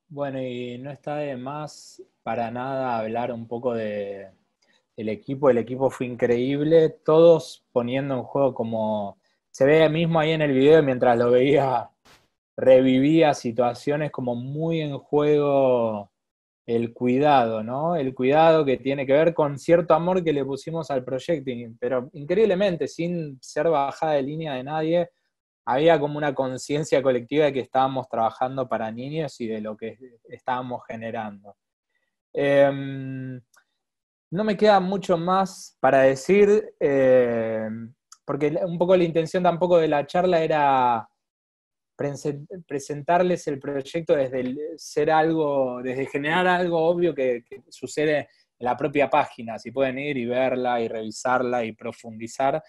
Bueno, y no está de más para nada hablar un poco del equipo. El equipo fue increíble, todos poniendo en juego, como se ve mismo ahí en el video, mientras lo veía, revivía situaciones como muy en juego el cuidado, ¿no? El cuidado que tiene que ver con cierto amor que le pusimos al proyecto, pero increíblemente, sin ser bajada de línea de nadie, había como una conciencia colectiva de que estábamos trabajando para niños y de lo que estábamos generando. No me queda mucho más para decir. porque un poco la intención tampoco de la charla era presentarles el proyecto desde generar algo obvio que sucede en la propia página, si pueden ir y verla y revisarla y profundizar.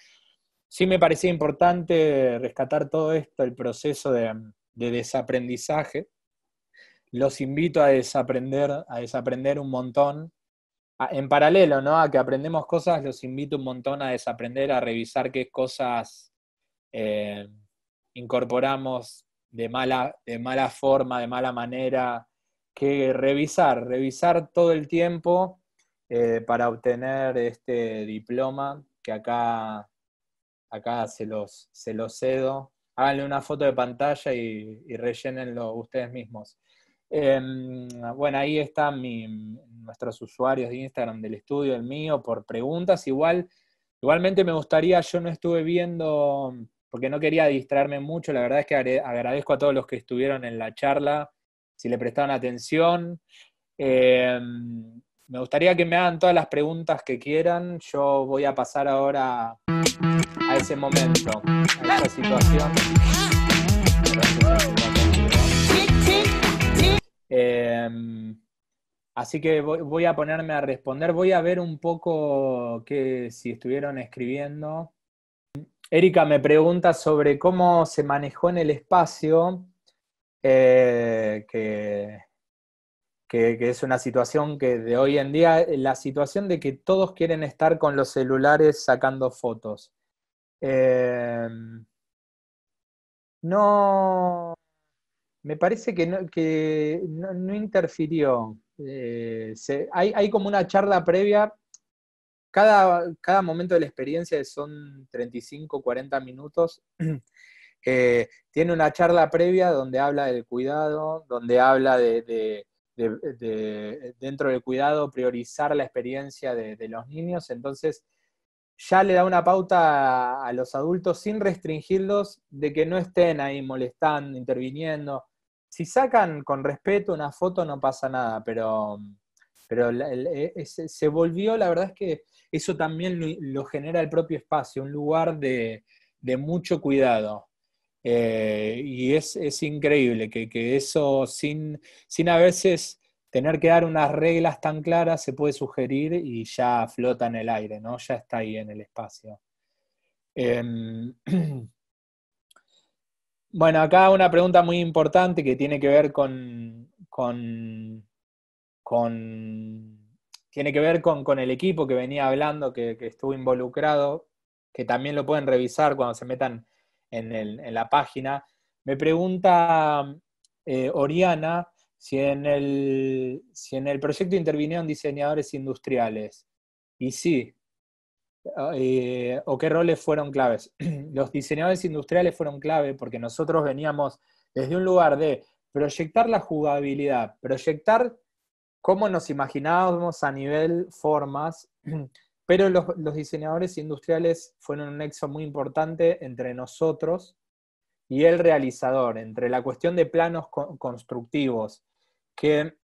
Sí me parecía importante rescatar todo esto, el proceso de desaprendizaje. Los invito a desaprender un montón. En paralelo, ¿no?, a que aprendemos cosas, los invito un montón a desaprender, a revisar qué cosas incorporamos de mala forma, de mala manera, que revisar todo el tiempo para obtener este diploma, que acá se los cedo. Háganle una foto de pantalla y rellénenlo ustedes mismos. Bueno, ahí están nuestros usuarios de Instagram del estudio, el mío, por preguntas. Igualmente me gustaría, yo no estuve viendo, porque no quería distraerme mucho, la verdad es que agradezco a todos los que estuvieron en la charla, si le prestaron atención. Me gustaría que me hagan todas las preguntas que quieran. Yo voy a pasar ahora a ese momento, a esa situación. Así que voy a ponerme a responder. Voy a ver un poco si estuvieron escribiendo. Erika me pregunta sobre cómo se manejó en el espacio, que es una situación que de hoy en día, la situación de que todos quieren estar con los celulares sacando fotos. No, me parece que no interfirió. Hay como una charla previa. Cada momento de la experiencia, son 35, 40 minutos, tiene una charla previa donde habla del cuidado, donde habla de dentro del cuidado priorizar la experiencia de los niños. Entonces ya le da una pauta a los adultos sin restringirlos de que no estén ahí molestando, interviniendo. Si sacan con respeto una foto no pasa nada, pero se volvió, la verdad es que eso también lo genera el propio espacio, un lugar de mucho cuidado. Y es increíble que eso sin a veces tener que dar unas reglas tan claras se puede sugerir y ya flota en el aire, ¿no? Ya está ahí en el espacio. Bueno, acá una pregunta muy importante que tiene que ver tiene que ver con el equipo que venía hablando, que estuvo involucrado, que también lo pueden revisar cuando se metan en la página. Me pregunta Oriana si en el proyecto intervinieron diseñadores industriales. Y sí, o qué roles fueron claves. Los diseñadores industriales fueron clave porque nosotros veníamos desde un lugar de proyectar la jugabilidad, proyectar cómo nos imaginábamos a nivel formas, pero los diseñadores industriales fueron un nexo muy importante entre nosotros y el realizador, entre la cuestión de planos constructivos, que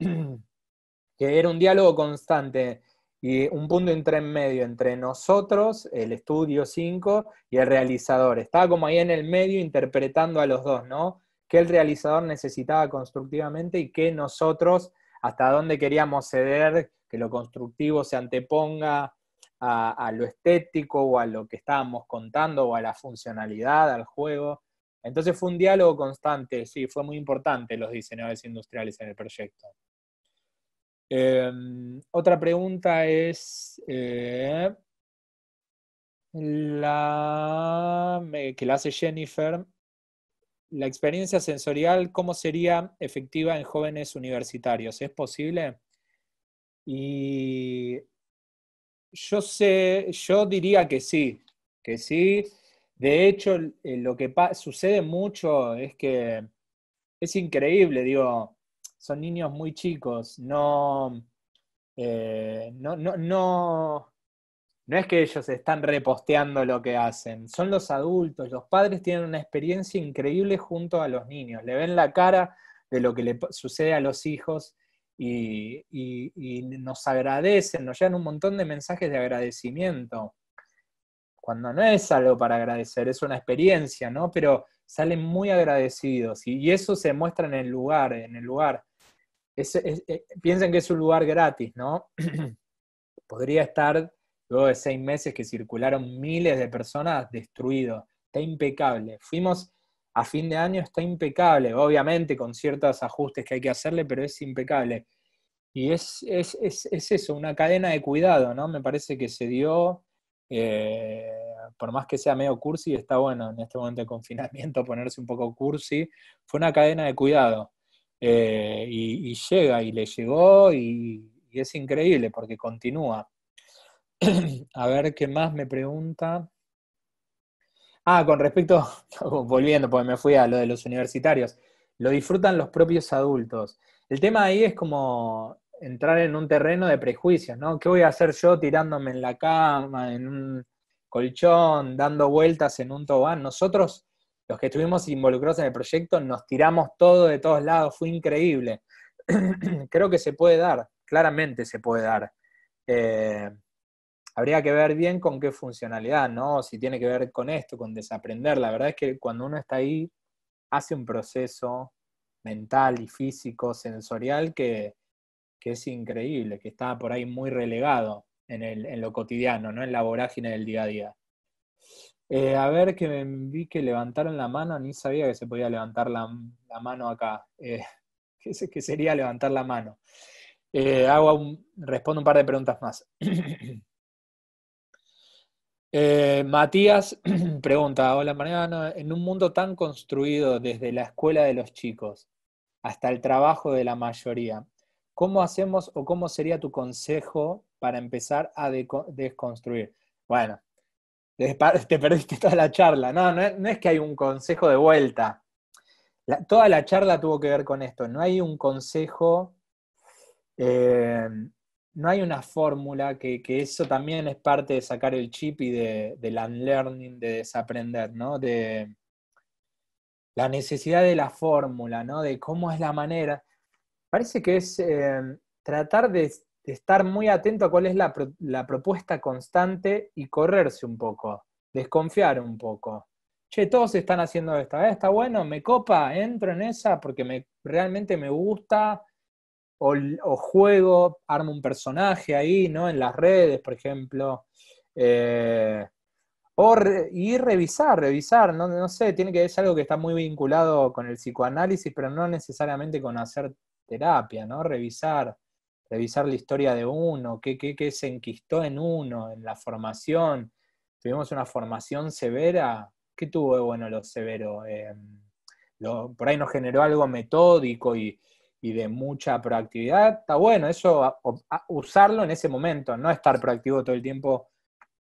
era un diálogo constante y un punto intermedio entre nosotros, el estudio 5, y el realizador. Estaba como ahí en el medio interpretando a los dos, ¿no? ¿Qué el realizador necesitaba constructivamente y qué nosotros, hasta dónde queríamos ceder, que lo constructivo se anteponga a lo estético o a lo que estábamos contando o a la funcionalidad, al juego? Entonces fue un diálogo constante, sí, fue muy importante los diseñadores industriales en el proyecto. Otra pregunta es que la hace Jennifer. ¿La experiencia sensorial cómo sería efectiva en jóvenes universitarios? ¿Es posible? Y yo diría que sí, que sí. De hecho, lo que sucede mucho es que es increíble, digo, son niños muy chicos, no es que ellos están reposteando lo que hacen, son los adultos, los padres tienen una experiencia increíble junto a los niños, le ven la cara de lo que le sucede a los hijos y nos agradecen, nos llegan un montón de mensajes de agradecimiento. cuando no es algo para agradecer, es una experiencia, ¿no? Pero salen muy agradecidos, y eso se muestra en el lugar, piensen que es un lugar gratis, ¿no? Podría estar, luego de 6 meses que circularon miles de personas, destruido. Está impecable. Fuimos a fin de año, está impecable, obviamente con ciertos ajustes que hay que hacerle, pero es impecable. Y es eso, una cadena de cuidado, ¿no? Me parece que se dio, por más que sea medio cursi, está bueno en este momento de confinamiento ponerse un poco cursi, fue una cadena de cuidado. Y llega, y le llegó, y es increíble porque continúa. A ver, ¿qué más me pregunta? Con respecto, volviendo, porque me fui a lo de los universitarios, lo disfrutan los propios adultos. El tema ahí es como entrar en un terreno de prejuicios, ¿no? ¿Qué voy a hacer yo tirándome en la cama, en un colchón, dando vueltas en un tobogán? Nosotros, los que estuvimos involucrados en el proyecto, nos tiramos todo de todos lados, fue increíble. Creo que se puede dar, claramente se puede dar. Habría que ver bien con qué funcionalidad, ¿no? Si tiene que ver con esto, con desaprender. La verdad es que cuando uno está ahí, hace un proceso mental y físico, sensorial, que es increíble, que está por ahí muy relegado en lo cotidiano, ¿no? En la vorágine del día a día. A ver, que vi que levantaron la mano, ni sabía que se podía levantar la mano acá. ¿Qué sería levantar la mano? Respondo un par de preguntas más. Matías pregunta, hola Mariano, en un mundo tan construido desde la escuela de los chicos hasta el trabajo de la mayoría, ¿cómo hacemos o cómo sería tu consejo para empezar a desconstruir? Bueno, te perdiste toda la charla. No es que hay un consejo de vuelta. Toda la charla tuvo que ver con esto. No hay un consejo, no hay una fórmula, que eso también es parte de sacar el chip y del unlearning, de desaprender, ¿no? De la necesidad de la fórmula, ¿no? De cómo es la manera. Parece que es tratar de estar muy atento a cuál es la propuesta constante y correrse un poco, desconfiar un poco. Che, todos están haciendo esto, está bueno, me copa, entro en esa porque realmente me gusta, o juego, armo un personaje ahí, ¿no? En las redes, por ejemplo. Y revisar, no sé, tiene que ser algo que está muy vinculado con el psicoanálisis, pero no necesariamente con hacer terapia, ¿no? Revisar la historia de uno, qué se enquistó en uno, en la formación. Tuvimos una formación severa. ¿Qué tuvo de bueno lo severo? Por ahí nos generó algo metódico y de mucha proactividad. Está bueno eso, usarlo en ese momento, no estar proactivo todo el tiempo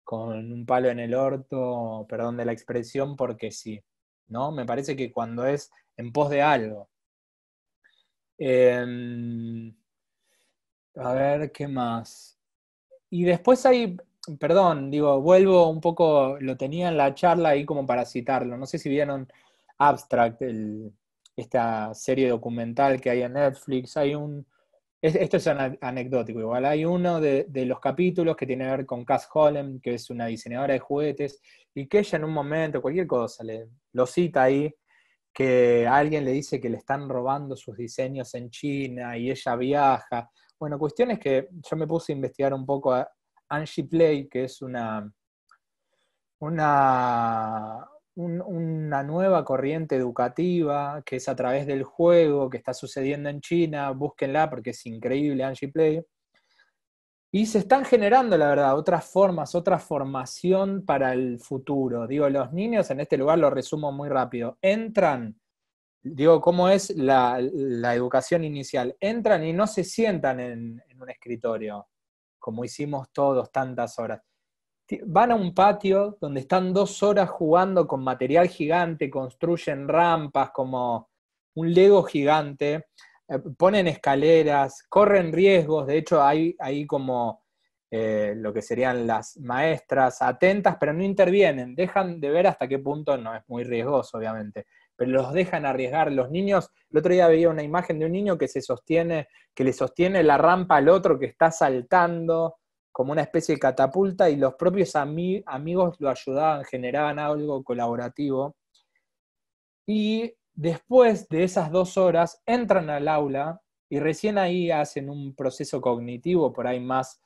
con un palo en el orto, perdón de la expresión, porque sí, ¿no? Me parece que cuando es en pos de algo. A ver, ¿qué más? Y después hay, perdón, vuelvo un poco, lo tenía en la charla ahí como para citarlo, no sé si vieron Abstract, esta serie documental que hay en Netflix, esto es anecdótico, igual hay uno de los capítulos que tiene que ver con Cass Holem, que es una diseñadora de juguetes, y que ella en un momento, cualquier cosa, lo cita ahí, que a alguien le dice que le están robando sus diseños en China, y ella viaja. Bueno, cuestiones que yo me puse a investigar un poco a Angie Play, que es una nueva corriente educativa que es a través del juego, que está sucediendo en China. Búsquenla porque es increíble, Angie Play. Y se están generando, la verdad, otras formas, otra formación para el futuro. Los niños, en este lugar lo resumo muy rápido, entran, ¿cómo es la educación inicial? Entran y no se sientan en un escritorio, como hicimos todos tantas horas. Van a un patio donde están 2 horas jugando con material gigante, construyen rampas como un Lego gigante, ponen escaleras, corren riesgos. De hecho hay como lo que serían las maestras atentas, pero no intervienen, dejan de ver hasta qué punto, no es muy riesgoso obviamente, pero los dejan arriesgar. Los niños, el otro día veía una imagen de un niño que le sostiene la rampa al otro que está saltando. como una especie de catapulta y los propios amigos lo ayudaban, generaban algo colaborativo. Y después de esas 2 horas entran al aula y recién ahí hacen un proceso cognitivo por ahí más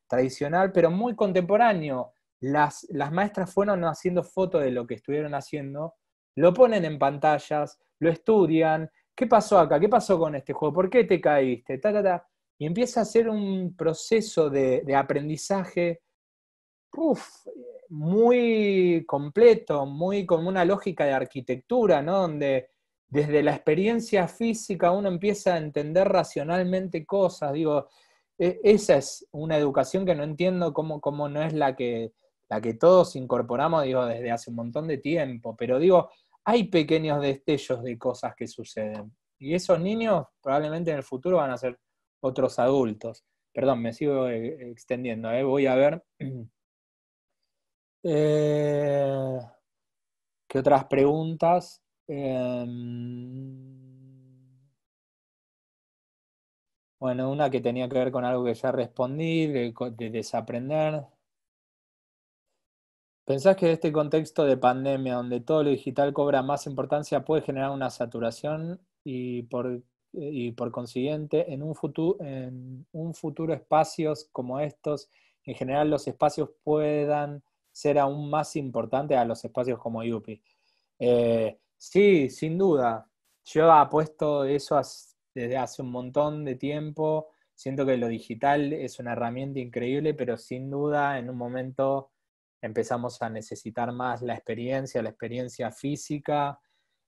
tradicional, pero muy contemporáneo. Las maestras fueron haciendo fotos de lo que estuvieron haciendo, lo ponen en pantallas, lo estudian. ¿Qué pasó acá? ¿Qué pasó con este juego? ¿Por qué te caíste? Y empieza a ser un proceso de aprendizaje muy completo, muy con una lógica de arquitectura, ¿no? Donde desde la experiencia física uno empieza a entender racionalmente cosas. Digo, esa es una educación que no entiendo cómo no es la que todos incorporamos, digo, desde hace un montón de tiempo. Pero digo, hay pequeños destellos de cosas que suceden. Y esos niños probablemente en el futuro van a ser otros adultos. Perdón, me sigo extendiendo. Voy a ver. ¿Qué otras preguntas? Bueno, una que tenía que ver con algo que ya respondí, de desaprender. ¿Pensás que este contexto de pandemia, donde todo lo digital cobra más importancia, puede generar una saturación y por consiguiente, en un futuro espacios como estos, en general los espacios puedan ser aún más importantes a los espacios como Yupi? Sí, sin duda. Yo apuesto eso desde hace un montón de tiempo. Siento que lo digital es una herramienta increíble, pero sin duda en un momento empezamos a necesitar más la experiencia física.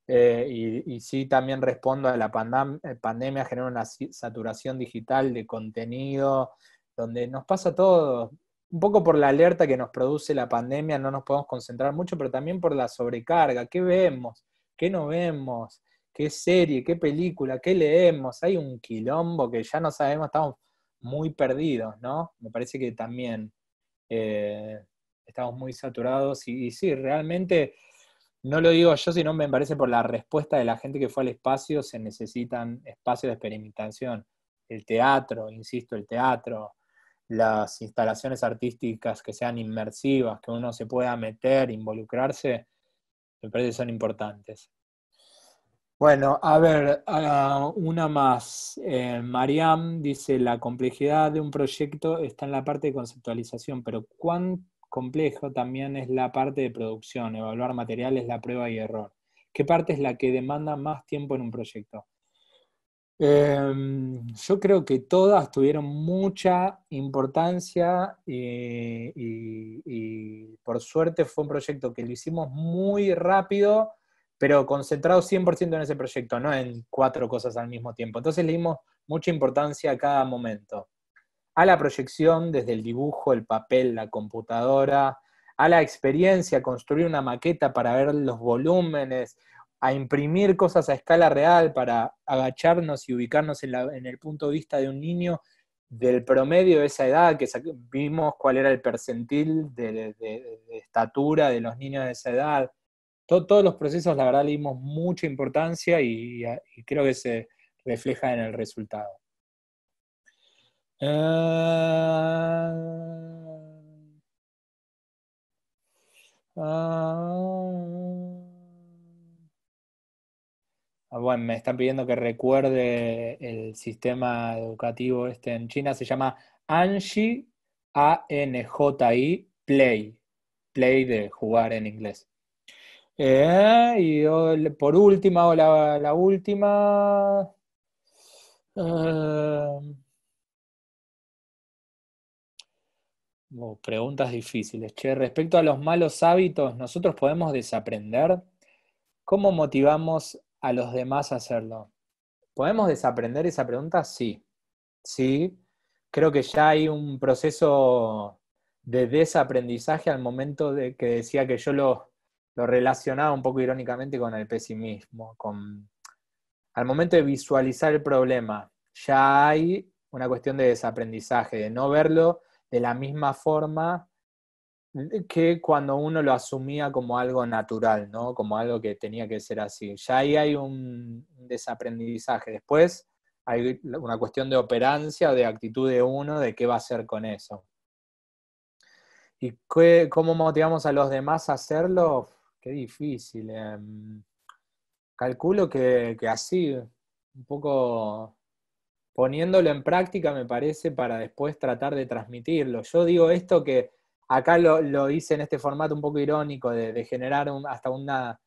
Y sí, también respondo a la pandemia, genera una saturación digital de contenido, donde nos pasa todo. Un poco por la alerta que nos produce la pandemia, no nos podemos concentrar mucho, pero también por la sobrecarga. ¿Qué vemos? ¿Qué no vemos? ¿Qué serie? ¿Qué película? ¿Qué leemos? Hay un quilombo que ya no sabemos, estamos muy perdidos, ¿no? Me parece que también estamos muy saturados y sí, realmente, no lo digo yo, sino me parece por la respuesta de la gente que fue al espacio, se necesitan espacios de experimentación. El teatro, insisto, el teatro, las instalaciones artísticas que sean inmersivas, que uno se pueda meter, involucrarse, me parece que son importantes. Bueno, a ver, una más. Mariam dice, la complejidad de un proyecto está en la parte de conceptualización, pero ¿cuán complejo también es la parte de producción? Evaluar materiales, la prueba y error. ¿Qué parte es la que demanda más tiempo en un proyecto? Yo creo que todas tuvieron mucha importancia y por suerte fue un proyecto que lo hicimos muy rápido, pero concentrado 100% en ese proyecto, no en 4 cosas al mismo tiempo. Entonces le dimos mucha importancia a cada momento. A la proyección, desde el dibujo, el papel, la computadora, a la experiencia, construir una maqueta para ver los volúmenes, a imprimir cosas a escala real para agacharnos y ubicarnos en el punto de vista de un niño del promedio de esa edad, que vimos cuál era el percentil de estatura de los niños de esa edad. Todos los procesos, la verdad, le dimos mucha importancia y creo que se refleja en el resultado. Bueno, me están pidiendo que recuerde el sistema educativo en China, se llama Anji, A-N-J-I, Play. Play de jugar en inglés. Y por última, la última. Preguntas difíciles. Respecto a los malos hábitos, ¿nosotros podemos desaprender? ¿Cómo motivamos a los demás a hacerlo? ¿Podemos desaprender esa pregunta? Sí. Sí. Creo que ya hay un proceso de desaprendizaje al momento de que decía que yo lo relacionaba un poco irónicamente con el pesimismo. Al momento de visualizar el problema, ya hay una cuestión de desaprendizaje, de no verlo de la misma forma que cuando uno lo asumía como algo natural, ¿no? Como algo que tenía que ser así. Ya ahí hay un desaprendizaje. Después hay una cuestión de operancia o de actitud de uno, de qué va a hacer con eso. ¿Y cómo motivamos a los demás a hacerlo? Qué difícil. Calculo que así, un poco poniéndolo en práctica, me parece, para después tratar de transmitirlo. Yo digo esto que acá lo hice en este formato un poco irónico de generar hasta una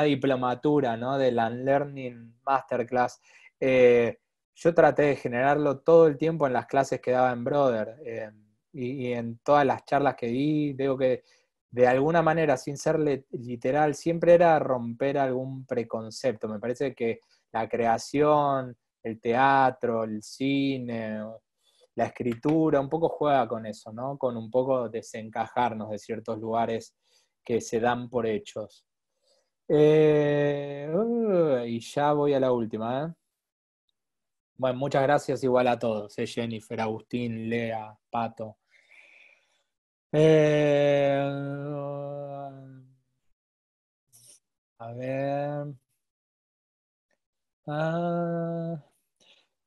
diplomatura, ¿no? De la Learning Masterclass. Yo traté de generarlo todo el tiempo en las clases que daba en Brother y en todas las charlas que di. Digo que de alguna manera, sin ser literal, siempre era romper algún preconcepto. Me parece que la creación, el teatro, el cine, la escritura, un poco juega con eso, ¿no? Con un poco desencajarnos de ciertos lugares que se dan por hechos. Y ya voy a la última, ¿eh? Bueno, muchas gracias igual a todos, Jennifer, Agustín, Lea, Pato. A ver.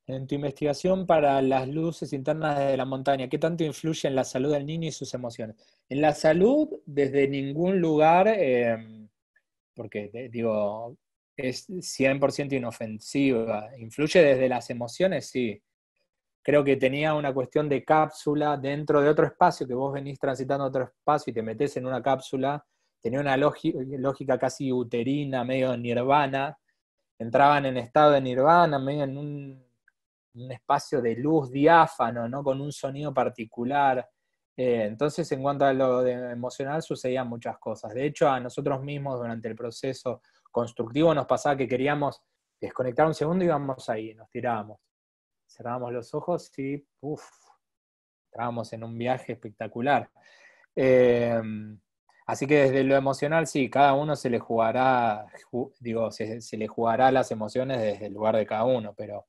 En tu investigación para las luces internas de la montaña, ¿qué tanto influye en la salud del niño y sus emociones? En la salud, desde ningún lugar, porque digo, es 100% inofensiva. ¿Influye desde las emociones? Sí. Creo que tenía una cuestión de cápsula dentro de otro espacio, que vos venís transitando otro espacio y te metés en una cápsula. Tenía una lógica casi uterina, medio nirvana. Entraban en estado de nirvana, medio en un espacio de luz diáfano, ¿no? Con un sonido particular. Entonces, en cuanto a lo emocional, sucedían muchas cosas. De hecho, a nosotros mismos, durante el proceso constructivo, nos pasaba que queríamos desconectar un segundo y íbamos ahí, nos tirábamos. Cerrábamos los ojos y entrábamos en un viaje espectacular. Así que desde lo emocional, sí, cada uno se le jugará, se le jugará las emociones desde el lugar de cada uno, pero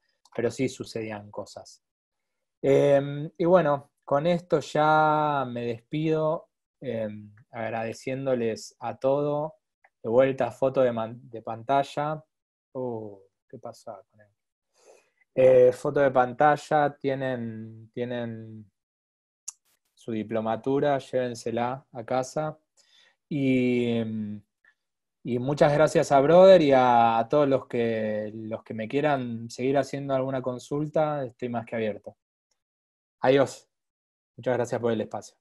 sí sucedían cosas. Y bueno, con esto ya me despido, agradeciéndoles a todo. De vuelta, foto de pantalla. ¿Qué pasa con él? Foto de pantalla, tienen su diplomatura, llévensela a casa. Y muchas gracias a Brother y a todos los que me quieran seguir haciendo alguna consulta, estoy más que abierto. Adiós. Muchas gracias por el espacio.